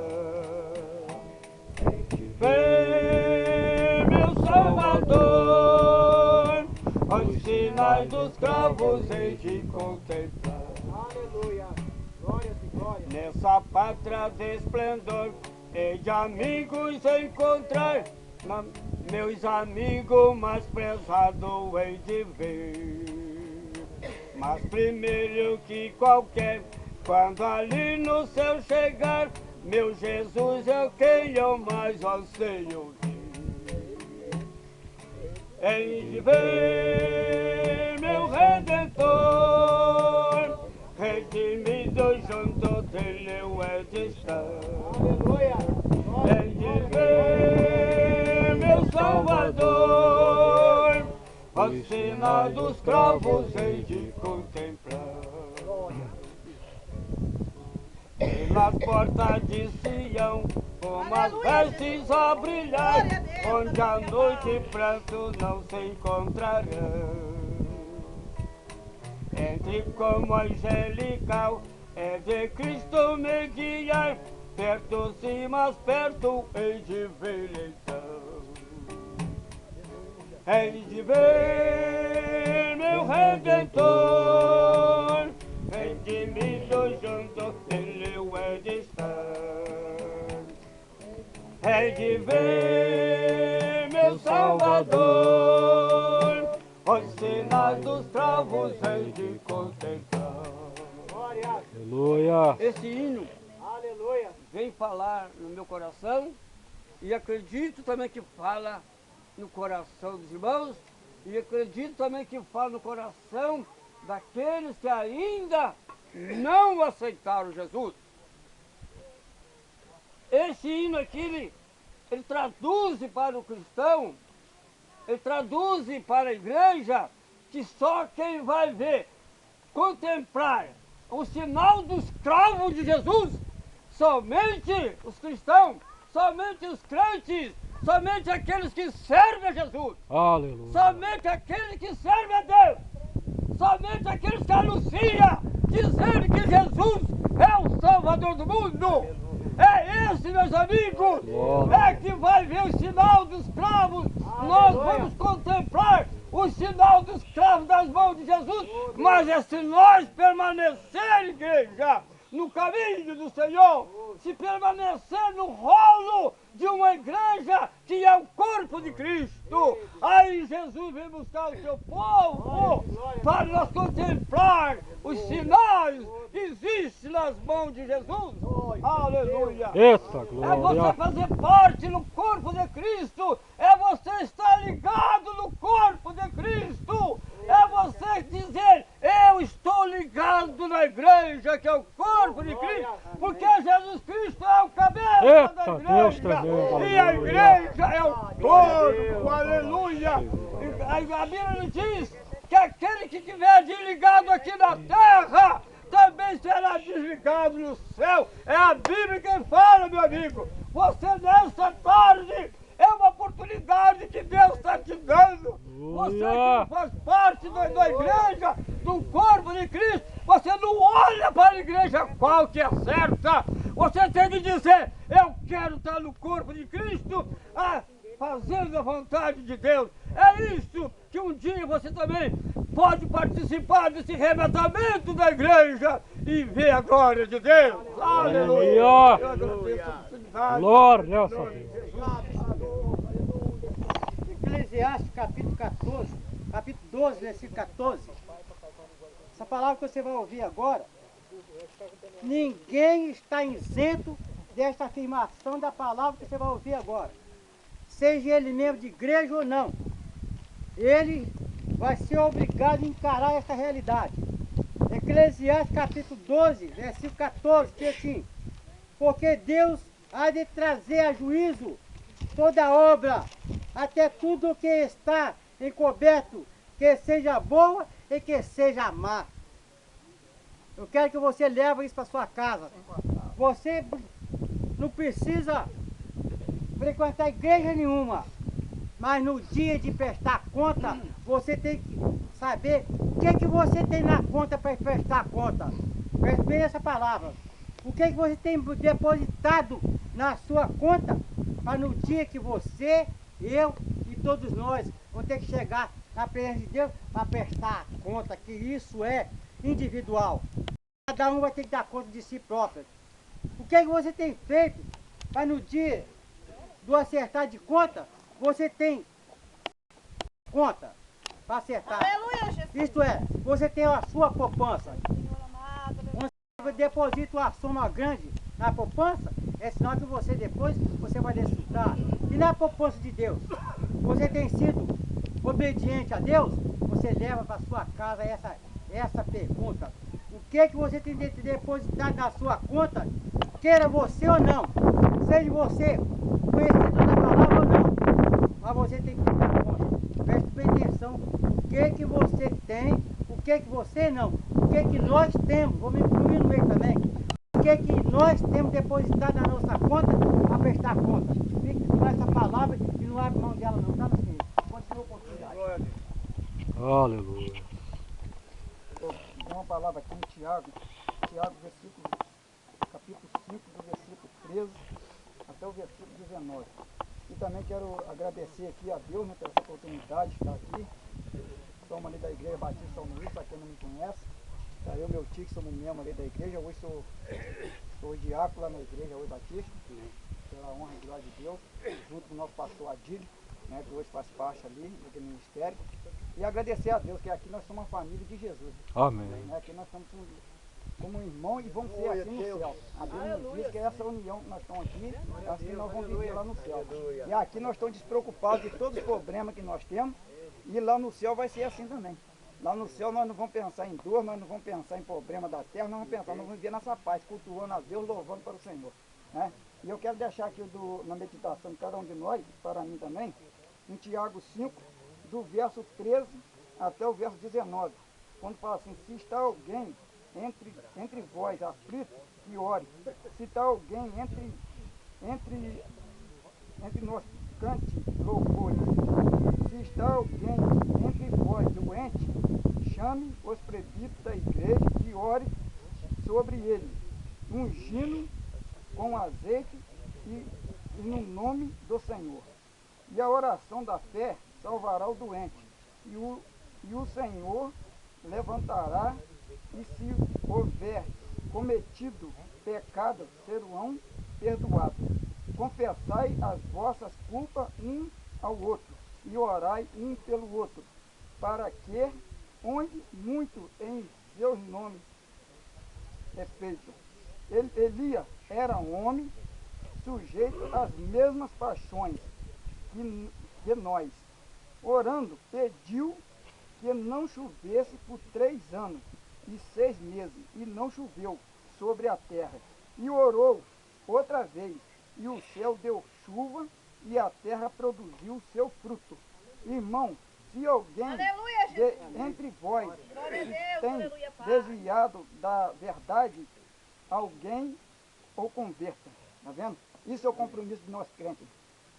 B: Hei de ver meu Salvador, os sinais dos cravos hei de contemplar.
A: Aleluia. Glórias e glórias.
B: Nessa pátria de esplendor, hei de amigos encontrar, meus amigos mais prezados hei de ver. Mas primeiro que qualquer, quando ali no céu chegar, meu Jesus é quem eu mais anseio ver. Hei de ver meu Redentor, redimido junto dele eu hei de estar.
A: Aleluia.
B: Hei de ver meu Salvador, os sinais dos cravos hei de contemplar. Pelas portas de Sião, como as vestes a brilhar, onde a noite e pranto não se encontrarão. Entre como angelical, é de Cristo me guiar, perto sim, mais perto hei de ver então. Hei de ver meu Redentor, redimido junto dele eu hei de estar. Hei de ver meu Salvador, os sinais dos cravos hei de contemplar.
A: Glória.
C: Aleluia.
B: Esse hino
A: Aleluia.
B: vem falar no meu coração e acredito também que fala no coração dos irmãos e acredito também que fala no coração daqueles que ainda não aceitaram Jesus. Esse hino aqui, ele traduz para o cristão, ele traduz para a igreja que só quem vai ver, contemplar o sinal dos cravos de Jesus, somente os cristãos, somente os crentes, somente aqueles que servem a Jesus,
C: Aleluia.
B: somente aqueles que servem a Deus, somente aqueles que anunciam, dizendo que Jesus é o Salvador do mundo. É esse, meus amigos, é que vai ver o sinal dos cravos. Nós vamos contemplar o sinal dos cravos das mãos de Jesus. Mas é se nós permanecer, igreja, no caminho do Senhor, se permanecer no rolo de uma igreja que é o corpo de Cristo, aí Jesus vem buscar o seu povo para nós contemplar os sinais que existem nas mãos de Jesus. Aleluia!
C: Eita
B: É você
C: glória.
B: fazer parte no corpo de Cristo, é você estar ligado no corpo de Cristo, é você dizer, eu estou ligado na igreja que é o corpo de Cristo, porque Jesus Cristo é o cabeça
C: Eita,
B: da
C: Deus
B: igreja,
C: tremendo,
B: e a
C: aleluia.
B: igreja é o corpo, aleluia! A Bíblia diz que aquele que estiver desligado aqui na terra, também será desligado no céu. É a Bíblia quem fala, meu amigo. Você nessa tarde é uma oportunidade que Deus está te dando. Você que não faz parte da igreja, do corpo de Cristo, você não olha para a igreja qual que é certa. Você tem que dizer, eu quero estar no corpo de Cristo, fazendo a vontade de Deus. É isso que um dia você também pode participar desse arrebatamento da igreja e ver a glória de Deus. Aleluia! Eu agradeço a oportunidade.
C: Glória a Deus.
A: Eclesiastes capítulo 14, capítulo 12, versículo 14. Essa palavra que você vai ouvir agora, ninguém está isento desta afirmação da palavra que você vai ouvir agora. Seja ele membro de igreja ou não, ele vai ser obrigado a encarar essa realidade. Eclesiastes capítulo 12, versículo 14, diz assim: porque Deus há de trazer a juízo toda obra, até tudo o que está encoberto, que seja boa e que seja má. Eu quero que você leve isso para sua casa. Você não precisa frequentar igreja nenhuma. Mas no dia de prestar conta, você tem que saber o que você tem na conta para prestar conta. Preste bem essa palavra. O que você tem depositado na sua conta para no dia que você, eu e todos nós vamos ter que chegar na presença de Deus para prestar conta, que isso é individual. Cada um vai ter que dar conta de si próprio. O que você tem feito para no dia do acertar de conta, você tem conta para acertar.
E: Aleluia, Jesus.
A: Isto é, você tem a sua poupança.
E: Senhor amado, aleluia.
A: Você deposita uma soma grande na poupança, é sinal que você depois você vai desfrutar. E na poupança de Deus, você tem sido obediente a Deus, você leva para sua casa essa pergunta. O que você tem depositado na sua conta, queira você ou não, seja você conhecido da palavra ou não, mas você tem que dar conta. Preste bem atenção, o que você tem, o que você não, o que nós temos, vou me incluir no meio também, o que nós temos depositado na nossa conta para prestar conta. Fique com essa palavra e não abre mão dela não, tá no Senhor? Continua a oportunidade.
C: Aleluia.
F: Tem uma palavra aqui em Tiago, capítulo 5, do versículo 13 até o versículo 19. E também quero agradecer aqui a Deus, né, por essa oportunidade de estar aqui. Somos ali da Igreja Batista São Luís, para quem não me conhece. Tá, eu e meu tio, que somos membros ali da igreja. Hoje sou diácono lá na Igreja hoje Batista, pela honra e glória de Deus, junto com o nosso pastor Adílio, né, que hoje faz parte ali do ministério. E agradecer a Deus, que aqui nós somos uma família de Jesus.
C: Amém.
F: Né, aqui nós somos como um irmão e vamos ser assim no céu. A Bíblia nos diz que é essa união que nós estamos aqui, é assim que nós vamos viver lá no céu. E aqui nós estamos despreocupados de todos os problemas que nós temos, e lá no céu vai ser assim também. Lá no céu nós não vamos pensar em dor, nós não vamos pensar em problema da terra, nós vamos viver nessa paz, cultuando a Deus, louvando para o Senhor. Né? E eu quero deixar aqui na meditação de cada um de nós, para mim também, em Tiago 5, do verso 13 até o verso 19, quando fala assim: se está alguém entre vós aflito, que ore. Se está alguém entre nós, cante louvores. Se está alguém entre vós doente, chame os presbíteros da igreja e ore sobre ele, ungindo com azeite e no nome do Senhor. E a oração da fé salvará o doente, e o Senhor levantará, e se houver cometido pecado, serão perdoados. Confessai as vossas culpas um ao outro, e orai um pelo outro, para que, onde muito em seus nomes é feito. Elias era um homem sujeito às mesmas paixões que nós. Orando, pediu que não chovesse por 3 anos e 6 meses, e não choveu sobre a terra. E orou outra vez, e o céu deu chuva, e a terra produziu o seu fruto. Irmão, se alguém entre vós tem desviado da verdade, alguém o converta. Está vendo? Isso é o compromisso de nós crentes.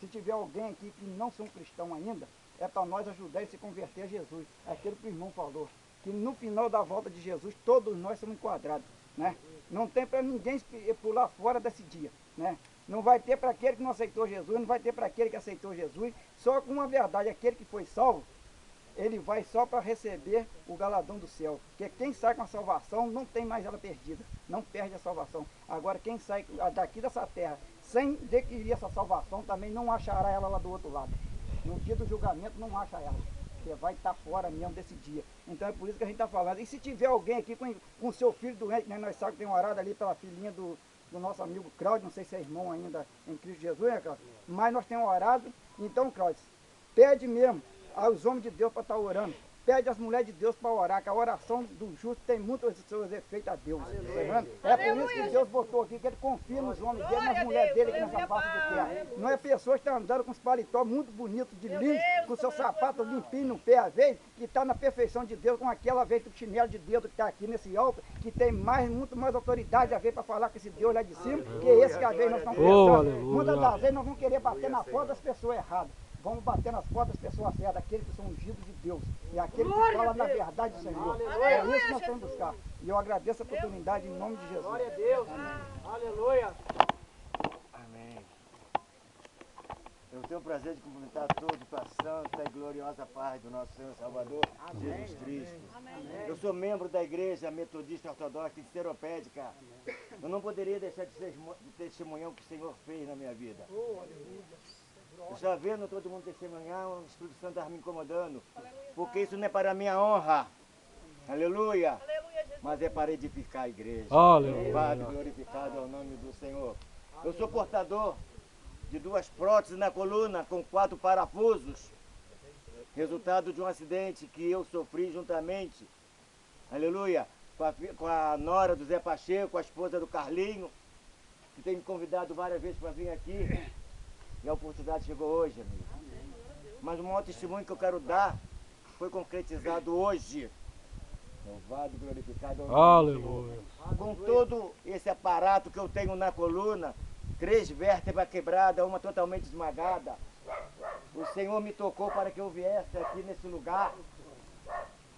F: Se tiver alguém aqui que não são cristão ainda, é para nós ajudar e se converter a Jesus. É aquilo que o irmão falou, que no final da volta de Jesus, todos nós somos enquadrados. Né? Não tem para ninguém pular fora desse dia. Né? Não vai ter para aquele que não aceitou Jesus, não vai ter para aquele que aceitou Jesus. Só com uma verdade, aquele que foi salvo, ele vai só para receber o galadão do céu. Porque quem sai com a salvação não tem mais ela perdida, não perde a salvação. Agora quem sai daqui dessa terra sem adquirir essa salvação também não achará ela lá do outro lado. No dia do julgamento não acha ela. Você vai estar fora mesmo desse dia. Então é por isso que a gente está falando. E se tiver alguém aqui com seu filho doente, né? Nós sabemos que tem orado ali pela filhinha do nosso amigo Cláudio, não sei se é irmão ainda em Cristo Jesus, né, Cláudio? Mas nós temos orado. Então, Cláudio, pede mesmo aos homens de Deus para estar orando. pede as mulheres de Deus para orar, que a oração do justo tem muitos seus efeitos a Deus. É por isso que Deus botou aqui, que ele confia nos homens dele, nas mulheres dele aqui nessa face de terra. Não é pessoas que estão andando com os paletó muito bonitos, de lindos, com seus sapatos limpinhos no pé, às vezes, que está na perfeição de Deus, com aquela vez do chinelo de dedo que está aqui nesse alto, que tem muito mais autoridade a ver para falar com esse Deus lá de cima, que é esse que às vezes nós estamos pensando. Muitas das vezes nós vamos querer bater na porta das pessoas erradas. Vamos bater nas portas das pessoas certas, aqueles que são ungidos de Deus. E aqueles que falam na verdade do Senhor. É isso que nós temos que buscar. E eu agradeço a oportunidade em nome de Jesus.
A: Glória a Deus. Aleluia.
H: Amém. Eu tenho o prazer de cumprimentar todos com a santa e gloriosa paz do nosso Senhor Salvador, Jesus Cristo. Eu sou membro da Igreja Metodista Ortodoxa de Seropédica. Eu não poderia deixar de testemunhar o que o Senhor fez na minha vida. Eu já vendo todo mundo testemunhar, o Espírito Santo estava me incomodando, porque isso não é para a minha honra, aleluia, mas é para edificar a igreja. Louvado, glorificado é o nome do Senhor. Eu sou portador de 2 próteses na coluna com 4 parafusos, resultado de um acidente que eu sofri juntamente, aleluia, com a nora do Zé Pacheco, a esposa do Carlinho, que tem me convidado várias vezes para vir aqui. E a oportunidade chegou hoje, amigo. Mas o maior testemunho que eu quero dar foi concretizado hoje. Louvado, glorificado. Aleluia. Com todo esse aparato que eu tenho na coluna, 3 vértebras quebradas, uma totalmente esmagada, o Senhor me tocou para que eu viesse aqui nesse lugar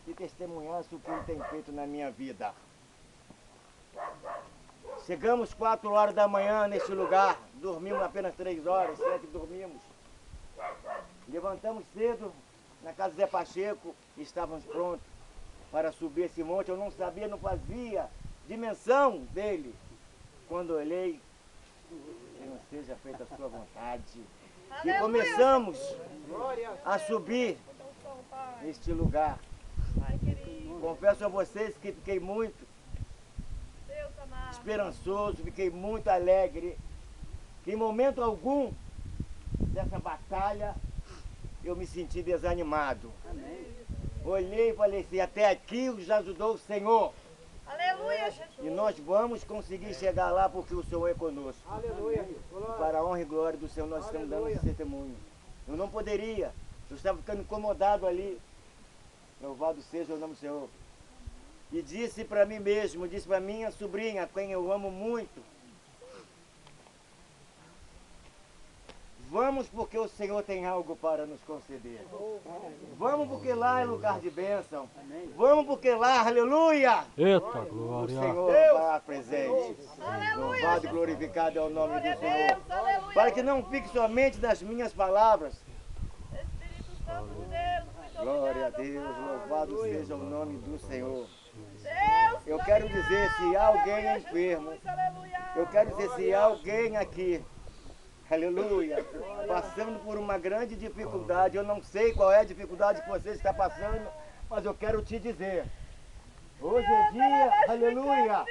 H: e testemunhasse o que Ele tem feito na minha vida. Chegamos 4 horas da manhã neste lugar, dormimos apenas 3 horas, se é que dormimos. Levantamos cedo na casa do Zé Pacheco e estávamos prontos para subir esse monte. Eu não sabia, não fazia dimensão dele. Quando olhei, que não seja feita a sua vontade. E começamos a subir este lugar. Confesso a vocês que fiquei muito esperançoso, fiquei muito alegre, que em momento algum dessa batalha eu me senti desanimado. Olhei e falei assim, até aqui já ajudou o Senhor.
E: Aleluia, Jesus.
H: E nós vamos conseguir chegar lá porque o Senhor é conosco.
A: Aleluia.
H: Para a honra e glória do Senhor nós estamos dando esse testemunho. Eu não poderia, eu estava ficando incomodado ali. Louvado seja o nome do Senhor. E disse para mim mesmo, disse para minha sobrinha, quem eu amo muito, vamos porque o Senhor tem algo para nos conceder. Vamos porque lá é lugar de bênção. Vamos porque lá, aleluia,
C: Eita,
H: o
C: glória.
H: Senhor vai presente. Louvado e glorificado é o nome do Senhor. Para que não fique somente nas minhas palavras. Glória a Deus, louvado seja o nome do Senhor. Eu quero dizer, se há alguém enfermo, eu quero dizer, se há alguém aqui, aleluia, passando por uma grande dificuldade, eu não sei qual é a dificuldade que você está passando, mas eu quero te dizer, hoje é dia, aleluia,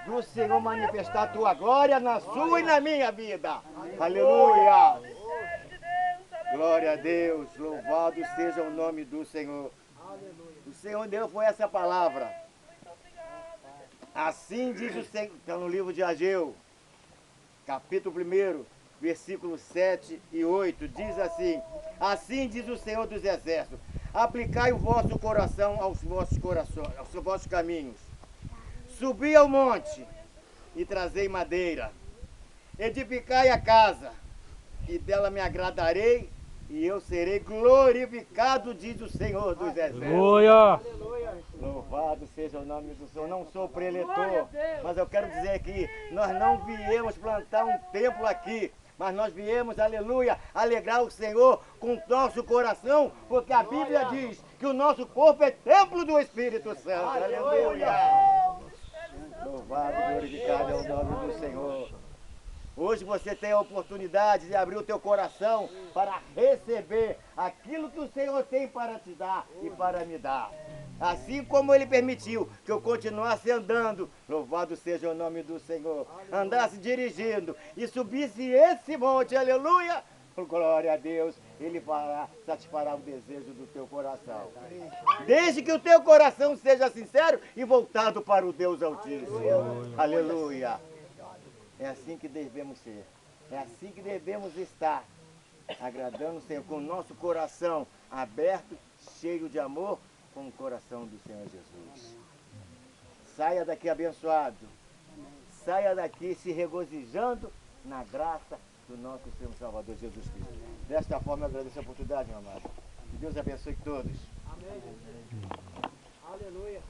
H: do Senhor manifestar a tua glória na sua e na minha vida, aleluia. Glória a Deus, louvado seja o nome do Senhor. O Senhor deu foi essa palavra. Assim diz o Senhor, está no livro de Ageu, capítulo 1, versículos 7 e 8, diz assim, assim diz o Senhor dos Exércitos, aplicai o vosso coração aos vossos corações, aos vossos caminhos, subi ao monte e trazei madeira, edificai a casa, e dela me agradarei, e eu serei glorificado, diz o Senhor dos Exércitos.
C: Aleluia.
H: Louvado seja o nome do Senhor. Não sou preletor, mas eu quero dizer que nós não viemos plantar um templo aqui, mas nós viemos, aleluia, alegrar o Senhor com o nosso coração, porque a Bíblia diz que o nosso corpo é templo do Espírito Santo. Aleluia. Louvado e glorificado é o nome do Senhor. Hoje você tem a oportunidade de abrir o teu coração para receber aquilo que o Senhor tem para te dar e para me dar. Assim como Ele permitiu que eu continuasse andando, louvado seja o nome do Senhor, andasse dirigindo e subisse esse monte, aleluia, glória a Deus, Ele satisfará o desejo do teu coração. Desde que o teu coração seja sincero e voltado para o Deus Altíssimo. Aleluia. É assim que devemos ser. É assim que devemos estar. Agradando o Senhor com o nosso coração aberto, cheio de amor, com o coração do Senhor Jesus. Saia daqui abençoado. Saia daqui se regozijando na graça do nosso Senhor Salvador Jesus Cristo. Desta forma eu agradeço a oportunidade, meu amado. Que Deus abençoe todos.
A: Amém. Aleluia.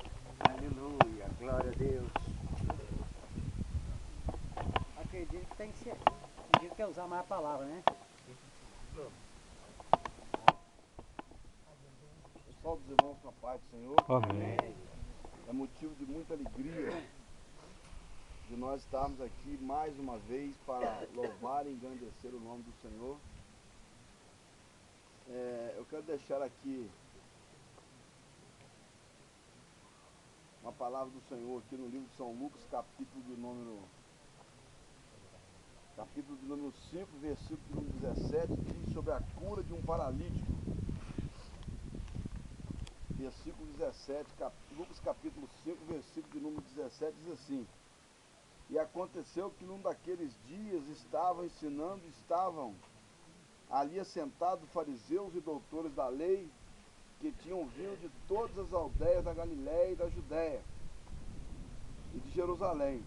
H: Aleluia. Glória a Deus.
A: Acredito que tem que ser. Acredito que é usar mais a palavra, né?
I: Salve os irmãos com a paz do Senhor.
C: Amém.
I: É motivo de muita alegria de nós estarmos aqui mais uma vez para louvar e engrandecer o nome do Senhor. Eu quero deixar aqui uma palavra do Senhor aqui no livro de São Lucas, capítulo de número 5, versículo de número 17, diz sobre a cura de um paralítico. Versículo 17, Lucas capítulo 5, versículo de número 17, diz assim: E aconteceu que num daqueles dias estavam ali assentados fariseus e doutores da lei, que tinham vindo de todas as aldeias da Galiléia e da Judéia e de Jerusalém.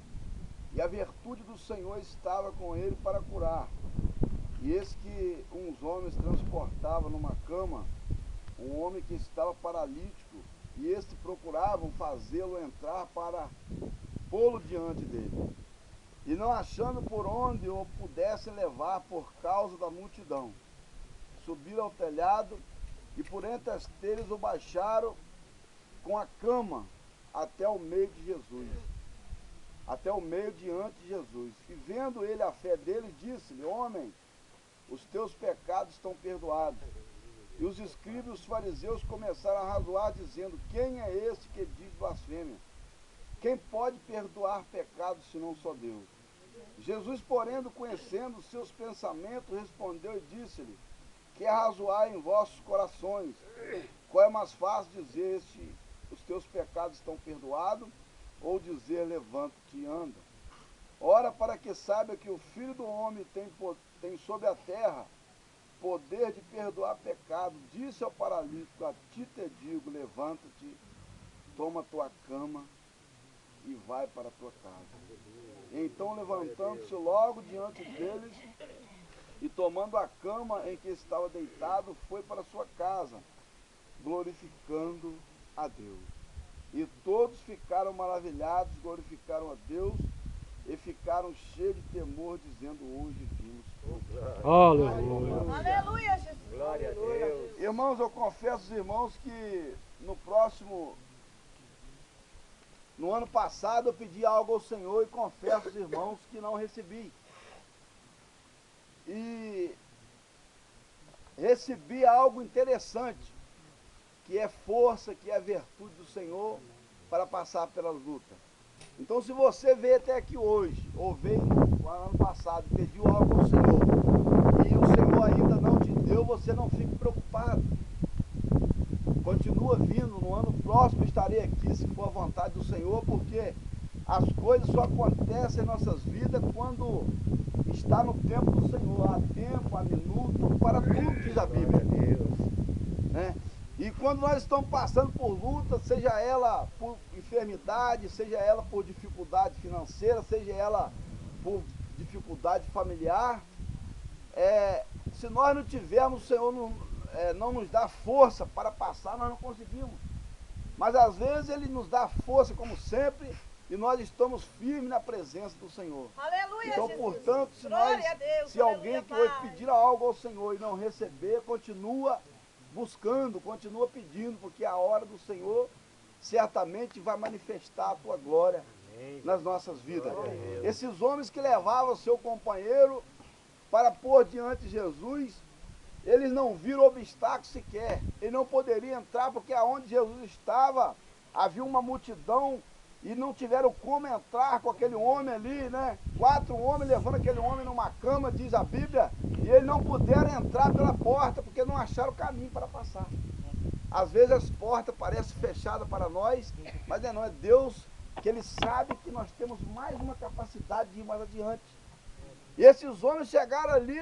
I: E a virtude do Senhor estava com ele para curar. E eis que uns homens transportavam numa cama um homem que estava paralítico, e este procuravam fazê-lo entrar para pô-lo diante dele. E não achando por onde o pudessem levar por causa da multidão, subiram ao telhado e por entre as telhas o baixaram com a cama até o meio de Jesus. Até o meio diante de Jesus. E vendo ele a fé dele, disse-lhe: Homem, os teus pecados estão perdoados. E os escribas e os fariseus começaram a razoar, dizendo: Quem é este que diz blasfêmia? Quem pode perdoar pecados senão só Deus? Jesus, porém, conhecendo os seus pensamentos, respondeu e disse-lhe: Que razoar em vossos corações? Qual é mais fácil dizer os teus pecados estão perdoados, ou dizer levanta-te e anda? Ora, para que saiba que o Filho do Homem tem sobre a terra poder de perdoar pecado, disse ao paralítico: A ti te digo, levanta-te, toma tua cama e vai para a tua casa. Então, levantando-se logo diante deles e tomando a cama em que estava deitado, foi para a sua casa, glorificando a Deus. E todos ficaram maravilhados, glorificaram a Deus e ficaram cheios de temor, dizendo: Hoje vimos.
C: Aleluia.
E: Aleluia, Jesus.
H: Glória a Deus.
I: Irmãos, eu confesso aos irmãos que no ano passado eu pedi algo ao Senhor e confesso aos irmãos que não recebi. E recebi algo interessante, que é força, que é virtude do Senhor para passar pela luta. Então, se você veio até aqui hoje, ou veio no ano passado, pediu algo ao Senhor, e o Senhor ainda não te deu, você não fique preocupado. Continua vindo, no ano próximo estarei aqui, se for a vontade do Senhor, porque as coisas só acontecem em nossas vidas quando está no tempo do Senhor. Há tempo, há minuto, para tudo, diz a Bíblia. Né? E quando nós estamos passando por luta, seja ela por enfermidade, seja ela por dificuldade financeira, seja ela por dificuldade familiar, se nós não tivermos, o Senhor não nos dá força para passar, nós não conseguimos. Mas às vezes Ele nos dá força, como sempre, e nós estamos firmes na presença do Senhor.
E: Aleluia,
I: então,
E: Jesus.
I: portanto, se alguém que hoje pedir algo ao Senhor e não receber, continua buscando, continua pedindo, porque a hora do Senhor certamente vai manifestar a tua glória nas nossas vidas. Esses homens que levavam seu companheiro para pôr diante de Jesus, eles não viram obstáculo sequer. Ele não poderia entrar, porque aonde Jesus estava havia uma multidão e não tiveram como entrar com aquele homem ali, né? 4 homens levando aquele homem numa cama, diz a Bíblia, e eles não puderam entrar pela porta, porque não acharam o caminho para passar. Às vezes as portas parecem fechadas para nós, mas não, é Deus que Ele sabe que nós temos mais uma capacidade de ir mais adiante. E esses homens chegaram ali,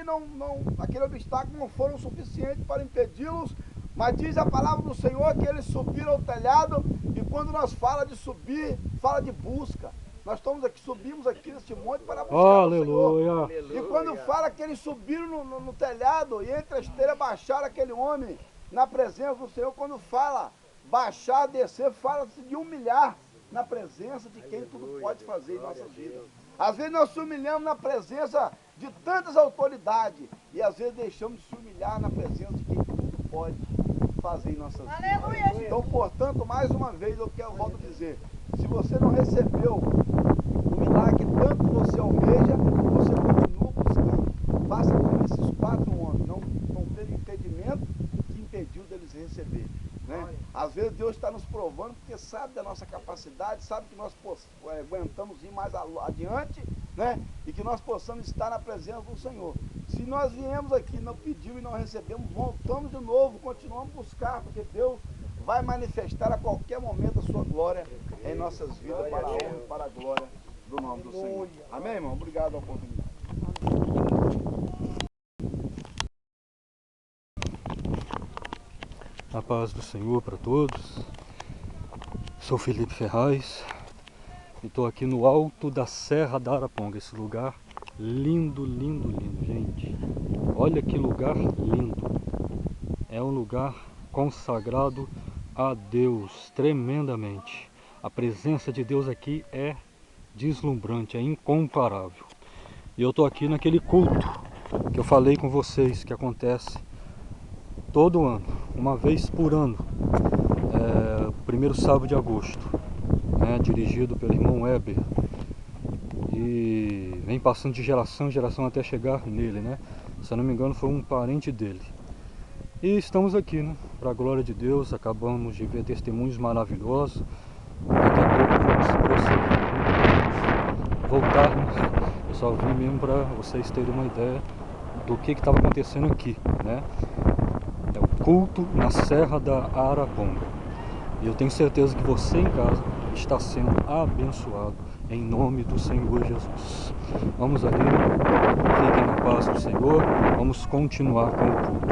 I: aquele obstáculo não foram suficientes para impedi-los, mas diz a palavra do Senhor que eles subiram ao telhado, e quando nós fala de subir, fala de busca. Nós subimos aqui neste monte para buscar o Senhor. E quando fala que eles subiram no telhado, e entre a esteira baixaram aquele homem na presença do Senhor, quando fala baixar, descer, fala-se de humilhar na presença de quem tudo pode fazer em nossas vidas. Às vezes nós se humilhamos na presença de tantas autoridades, e às vezes deixamos de se humilhar na presença de quem tudo pode fazer em nossas vidas. Então, portanto, mais uma vez eu volto a dizer, se você não recebeu o milagre que tanto você almeja, você continua buscando. Faça como esses 4 homens, não teve impedimento que impediu deles receber. Né? Às vezes Deus está nos provando porque sabe da nossa capacidade, sabe que nós aguentamos ir mais adiante, né? E que nós possamos estar na presença do Senhor. Se nós viemos aqui, não pedimos e não recebemos, voltamos de novo, continuamos a buscar, porque Deus vai manifestar a qualquer momento a sua glória em nossas vidas, para a honra e para a glória do nome do Senhor. Amém, irmão? Obrigado pela oportunidade.
C: A paz do Senhor para todos. Sou Felipe Ferraz e estou aqui no alto da Serra da Araponga. Esse lugar lindo, lindo, lindo, gente. Olha que lugar lindo. É um lugar consagrado a Deus tremendamente. A presença de Deus aqui é deslumbrante, é incomparável. E eu estou aqui naquele culto que eu falei com vocês, que acontece todo ano, uma vez por ano, primeiro sábado de agosto, né, dirigido pelo irmão Weber, e vem passando de geração em geração até chegar nele, né? Se eu não me engano foi um parente dele. E estamos aqui, né, para a glória de Deus. Acabamos de ver testemunhos maravilhosos. Daqui a pouco vamos prosseguir, voltar, né? Eu só vim mesmo para vocês terem uma ideia do que estava acontecendo aqui, né? É o culto na Serra da Araponga. E eu tenho certeza que você em casa está sendo abençoado em nome do Senhor Jesus. Vamos ali, fiquem na paz do Senhor. Vamos continuar com o culto.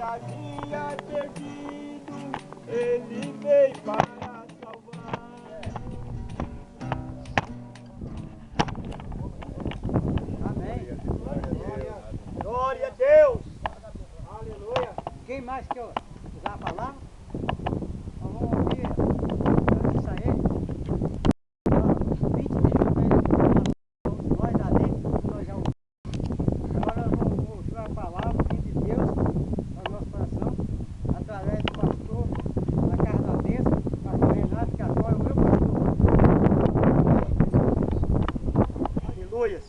B: Havia perdido, Ele veio para salvar.
A: Amém.
B: Glória a Deus.
A: Aleluia. Quem mais quer usar a palavra? Nós vamos ouvir isso aí. 20 minutos nós além do nós já ouvimos. Agora nós vamos mostrar a palavra de Deus no nosso coração, através do pastor da Casa da Bênção, pastor Renato, que agora é o meu pastor.
B: Aleluias.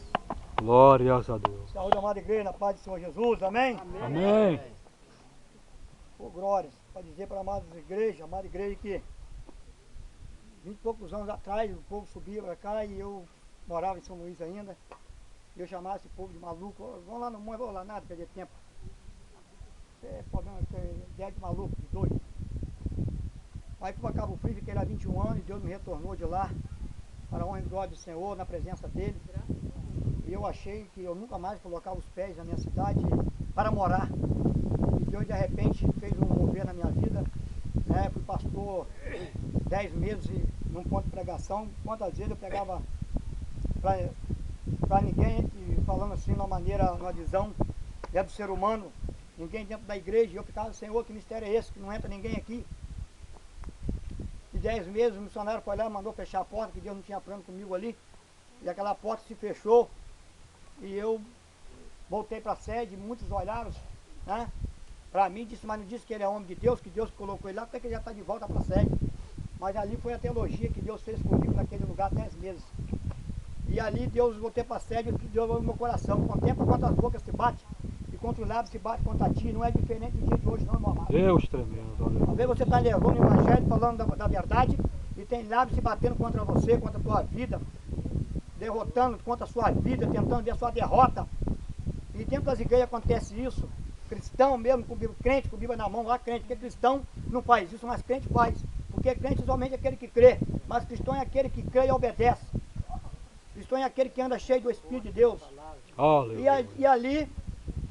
C: Glórias a Deus.
B: Saúde, amada igreja, na paz do Senhor Jesus. Amém?
C: Amém.
B: Ô, glórias. Para dizer para a amada igreja que 20 e poucos anos atrás o povo subia para cá e eu morava em São Luís ainda. E eu chamava esse povo de maluco. Vamos lá no monte, vou lá nada, perder tempo. Isso é problema, isso é ideia de maluco, de doido. Aí fui para Cabo Frio, fiquei lá 21 anos e Deus me retornou de lá para a honra e glória do Senhor, na presença dele. E eu achei que eu nunca mais colocava os pés na minha cidade para morar. E Deus de repente fez um mover na minha vida, né? Fui pastor 10 meses num ponto de pregação. Quantas vezes eu pregava para ninguém, e falando assim de uma maneira, uma visão do ser humano, ninguém dentro da igreja, e eu ficava, Senhor, que mistério é esse, que não entra ninguém aqui? E 10 meses o missionário foi lá, mandou fechar a porta, que Deus não tinha plano comigo ali, e aquela porta se fechou, e eu voltei para a sede, muitos olharam, né?
A: para mim, disse, mas não disse que ele é homem de Deus, que Deus colocou ele lá, porque ele já está de volta para a sede. Mas ali foi a teologia que Deus fez comigo naquele lugar 10 meses. E ali Deus voltei para a sede, Deus no meu coração. Contempla quanto as bocas se batem, e quanto os lábios se batem contra ti. Não é diferente do dia de hoje não, meu amado.
C: Deus tremendo, olha.
A: Às vezes você está levando o evangelho, falando da verdade, e tem lábios se batendo contra você, contra a tua vida, derrotando contra a sua vida, tentando ver a sua derrota. E dentro das igrejas acontece isso. Cristão mesmo, com Bíblia, crente com Bíblia na mão, lá crente, porque cristão não faz isso, mas crente faz. Porque crente somente é aquele que crê, mas cristão é aquele que crê e obedece. Cristão é aquele que anda cheio do Espírito de Deus. E ali,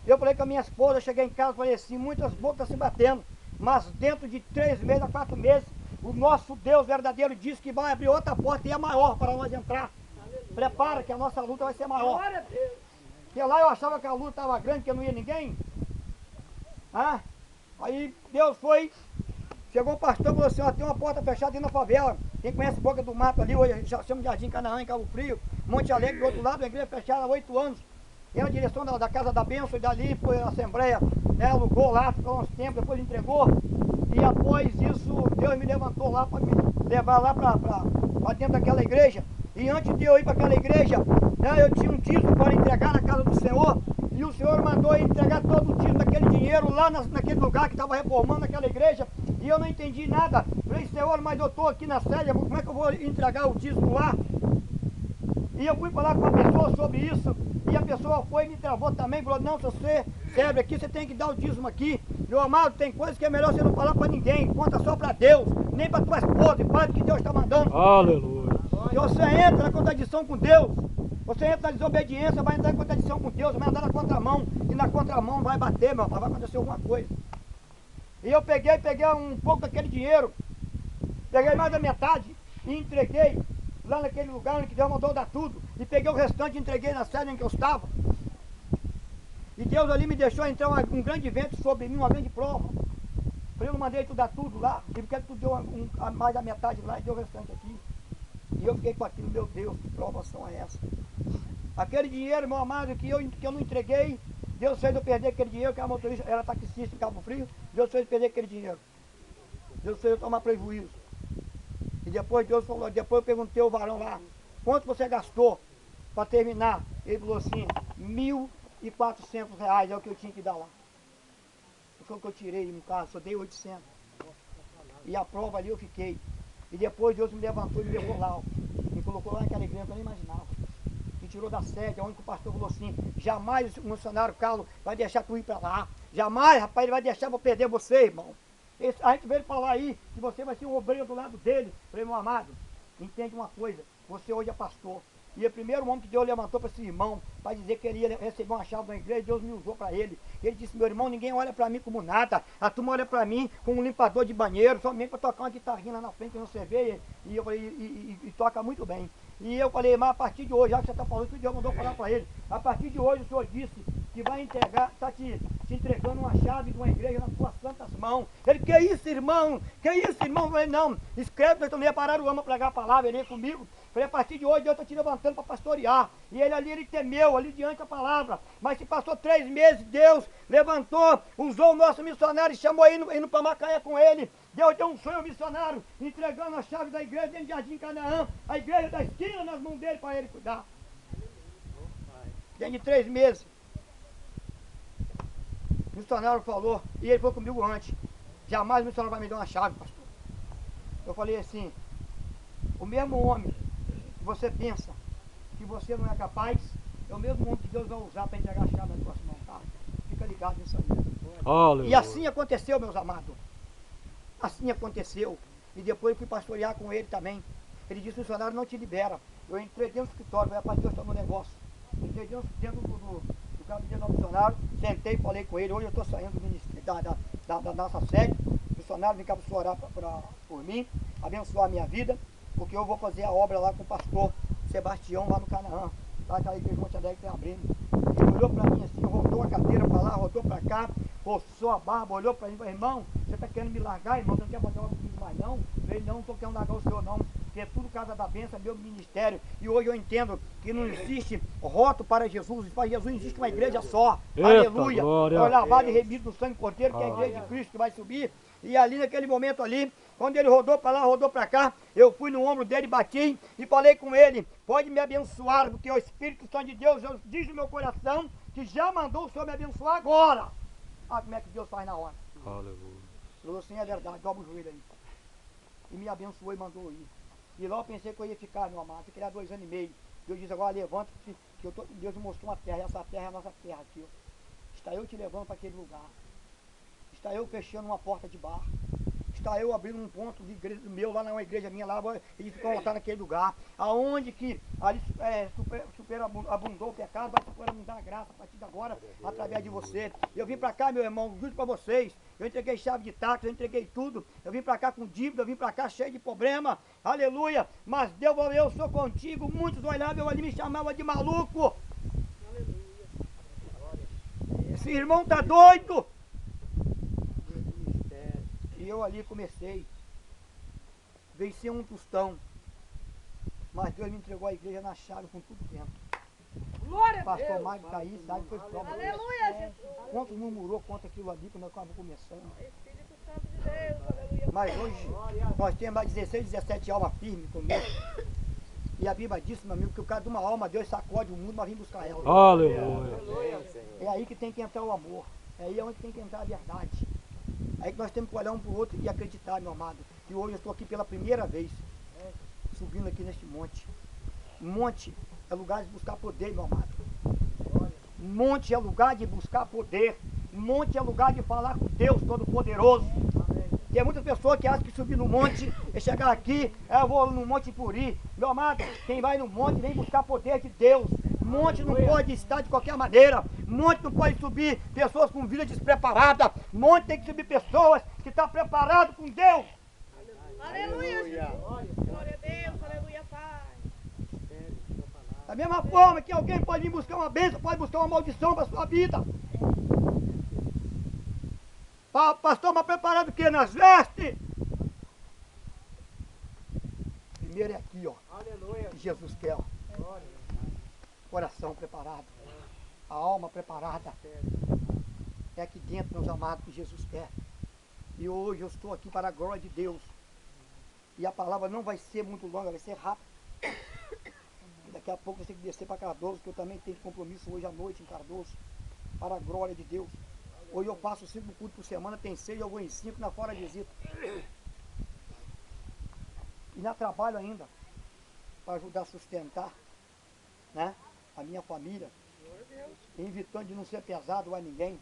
A: eu falei com a minha esposa, cheguei em casa e falei assim, muitas bocas se batendo, mas dentro de 3 meses a 4 meses, o nosso Deus verdadeiro diz que vai abrir outra porta e é maior para nós entrar. Prepara que a nossa luta vai ser maior. Porque lá eu achava que a luta estava grande, que não ia ninguém. Ah, aí Deus foi, chegou o pastor e falou assim, ó, tem uma porta fechada dentro da favela. Quem conhece Boca do Mato ali, hoje a gente chama de Jardim Canaã, em Cabo Frio, Monte Alegre, do outro lado, a igreja fechada há 8 anos. E na direção da Casa da Bênção, e dali foi a Assembleia, né, alugou lá, ficou uns tempos, depois entregou. E após isso, Deus me levantou lá para me levar lá para dentro daquela igreja. E antes de eu ir para aquela igreja, né, eu tinha um dízimo para entregar na casa do Senhor. E o Senhor mandou entregar todo o dízimo daquele dinheiro lá naquele lugar que estava reformando aquela igreja. E eu não entendi nada. Falei, Senhor, mas eu estou aqui na sede, como é que eu vou entregar o dízimo lá? E eu fui falar com a pessoa sobre isso. E a pessoa foi e me travou também. Falou, não, se você serve aqui, você tem que dar o dízimo aqui. Meu amado, tem coisas que é melhor você não falar para ninguém. Conta só para Deus. Nem para tua esposa e pai, que Deus está mandando.
C: Aleluia.
A: Se você entra na contradição com Deus, você entra na desobediência, vai entrar em contradição com Deus, vai andar na contramão, e na contramão vai bater, meu pai, vai acontecer alguma coisa. E eu peguei um pouco daquele dinheiro, peguei mais da metade e entreguei lá naquele lugar onde Deus mandou dar tudo, e peguei o restante e entreguei na sede em que eu estava. E Deus ali me deixou entrar um grande vento sobre mim, uma grande prova. Eu não mandei tu dar tudo lá, e porque tu deu mais da metade lá e deu o restante aqui. E eu fiquei com aquilo, meu Deus, que provação é essa? Aquele dinheiro, meu amado, que eu não entreguei, Deus fez eu perder aquele dinheiro, que a motorista era taxista em Cabo Frio, Deus fez eu perder aquele dinheiro. Deus fez eu tomar prejuízo. E depois Deus falou, depois eu perguntei ao varão lá, quanto você gastou para terminar? Ele falou assim, R$1.400 é o que eu tinha que dar lá. Foi o que eu tirei no caso, só dei 800. E a prova ali eu fiquei. E depois Deus me levantou e me levou lá, ó, me colocou lá naquela igreja que eu nem imaginava. Me tirou da sede, onde o pastor falou assim, jamais o missionário Carlos vai deixar tu ir para lá. Jamais, rapaz, ele vai deixar eu perder você, irmão. A gente veio falar aí que você vai ser um obreiro do lado dele. Falei, meu amado, entende uma coisa, você hoje é pastor. E o primeiro homem que Deus levantou para esse irmão, para dizer que ele ia receber uma chave da igreja, Deus me usou para ele. Ele disse, meu irmão, ninguém olha para mim como nada. A turma olha para mim como um limpador de banheiro, somente para tocar uma guitarrinha lá na frente, que você vê, e eu falei, e toca muito bem. E eu falei, mas a partir de hoje, já que você está falando, que Deus mandou falar para ele, a partir de hoje o Senhor disse que vai entregar, está te entregando uma chave de uma igreja nas suas santas mãos. Ele, que isso, irmão? Que isso, irmão? Eu falei, não, escreve, nós estamos pararam o ama pregar a palavra, ele ia comigo. Falei, a partir de hoje Deus está te levantando para pastorear. E ele ali, ele temeu, ali diante da palavra. Mas se passou 3 meses, Deus levantou, usou o nosso missionário e chamou ele indo para Macaé com ele. Deus deu um sonho ao missionário, entregando a chave da igreja dentro de Jardim Canaã, a igreja da esquina nas mãos dele para ele cuidar. Dentro de 3 meses. O missionário falou, e ele foi comigo antes, jamais o missionário vai me dar uma chave, pastor. Eu falei assim, o mesmo homem que você pensa que você não é capaz, é o mesmo homem que Deus vai usar para entregar a chave nas suas mãos, tá? Fica ligado nisso aí.
C: Aleluia.
A: E assim aconteceu, meus amados. Assim aconteceu. E depois eu fui pastorear com ele também. Ele disse, o missionário não te libera. Eu entrei dentro do escritório, vai para Deus está no negócio. Entrei dentro do gabinete do missionário, sentei e falei com ele, hoje eu estou saindo do ministério, da nossa sede, o missionário vem cá para orar por mim, abençoar a minha vida, porque eu vou fazer a obra lá com o pastor Sebastião lá no Canaã, lá naquela igreja de Monte Alegre que está abrindo. Ele olhou para mim assim, rodou a cadeira para lá, rodou para cá, coçou a barba, olhou para mim e falou, irmão, você está querendo me largar, irmão, você não quer fazer obra comigo
J: mais não. Falei, não estou querendo largar o senhor não, porque é tudo casa da bênção, é meu ministério. E hoje eu entendo que não existe rótulo para Jesus. Para Jesus existe uma igreja só.
C: Eita,
J: Aleluia.
C: glória.
J: É lavado e remido do sangue cordeiro, que é a igreja de Cristo que vai subir. E ali naquele momento ali, quando ele rodou para lá, rodou para cá, eu fui no ombro dele, bati e falei com ele, pode me abençoar, porque o Espírito Santo de Deus diz no meu coração que já mandou o Senhor me abençoar agora. Ah, como é que Deus faz na hora?
C: Aleluia.
J: Falou assim, é verdade, dobra o joelho aí. E me abençoou e mandou ir. E lá eu pensei que eu ia ficar, meu amado, fiquei lá 2 anos e meio. Deus diz, agora levanta-se, que Deus me mostrou uma terra, e essa terra é a nossa terra aqui, ó. Está eu te levando para aquele lugar. Está eu fechando uma porta de bar. Está eu abrindo um ponto de igreja meu lá na igreja minha lá, e ficam voltar naquele lugar. Aonde que ali superabundou o pecado, vai superabundar a graça a partir de agora, através de você. Eu vim para cá, meu irmão, justo para vocês. Eu entreguei chave de táxi, eu entreguei tudo. Eu vim para cá com dívida, eu vim para cá cheio de problema. Aleluia. Mas Deus, eu sou contigo. Muitos olhavam, eu ali me chamavam de maluco. Esse irmão tá doido. E eu ali comecei, venci um tostão, mas Deus me entregou a igreja na chave com tudo dentro.
D: Glória a
J: Pastor
D: Deus.
J: Mário tá aí, sabe, foi prova.
E: Aleluia, Jesus.
J: Quanto murmurou contra aquilo ali quando nós estávamos começando.
E: Espírito Santo de Deus, aleluia.
J: Mas hoje nós temos mais 16, 17 almas firmes conosco. E a Bíblia diz, meu amigo, que o cara de uma alma, Deus sacode o mundo, mas vem buscar ela.
C: Aleluia.
J: É aí que tem que entrar o amor. É aí onde tem que entrar a verdade. É aí que nós temos que olhar um para o outro e acreditar, meu amado, que hoje eu estou aqui pela primeira vez, subindo aqui neste monte. Monte é lugar de buscar poder, meu amado. Monte é lugar de buscar poder. Monte é lugar de falar com Deus Todo-Poderoso. Tem muitas pessoas que acham que subir no monte é chegar aqui, eu vou no Monte Puri. Meu amado, quem vai no monte vem buscar poder de Deus. Monte não pode estar de qualquer maneira. Monte não pode subir pessoas com vida despreparada. Monte tem que subir pessoas que estão preparadas com Deus.
E: Aleluia, Jesus. Glória a Deus, aleluia, Pai.
J: Da mesma forma que alguém pode vir buscar uma bênção, pode buscar uma maldição para a sua vida. Pastor, mas preparado o que? Nas vestes? Primeiro é aqui, ó.
F: Aleluia.
J: Que Jesus quer, ó. Coração preparado. A alma preparada. É aqui dentro, meus amados, que Jesus quer. E hoje eu estou aqui para a glória de Deus. E a palavra não vai ser muito longa, vai ser rápida. E daqui a pouco eu tenho que descer para Cardoso, que eu também tenho compromisso hoje à noite em Cardoso. Para a glória de Deus. Hoje eu faço 5 cultos por semana, tem 6, eu vou em 5 na fora de visita. E ainda trabalho ainda para ajudar a sustentar, né, a minha família, evitando de não ser pesado a ninguém.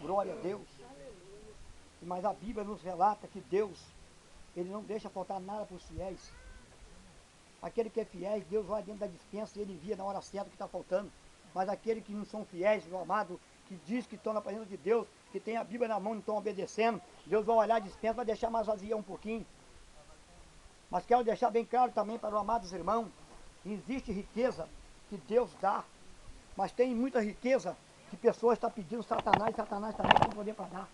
J: Glória a Deus. Mas a Bíblia nos relata que Deus, Ele não deixa faltar nada para os fiéis. Aquele que é fiel, Deus vai dentro da despensa e Ele envia na hora certa o que está faltando. Mas aquele que não são fiéis, meu amado, que diz que estão na presença de Deus, que tem a Bíblia na mão e não estão obedecendo, Deus vai olhar a dispensa, vai deixar mais vazia um pouquinho. Mas quero deixar bem claro também para os amados irmãos, existe riqueza que Deus dá, mas tem muita riqueza que pessoas estão pedindo Satanás, e Satanás também tem poder para dar.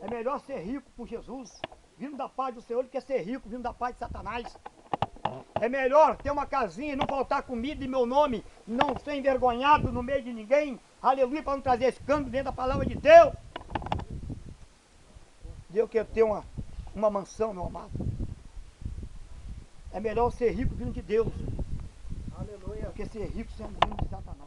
J: É melhor ser rico por Jesus, vindo da paz do Senhor, do que ser rico vindo da paz de Satanás. É melhor ter uma casinha e não faltar comida em meu nome, não ser envergonhado no meio de ninguém, aleluia, para não trazer escândalo dentro da palavra de Deus. Eu quero ter uma mansão, meu amado. É melhor ser rico vindo de Deus, aleluia, do que ser rico sendo vindo de Satanás.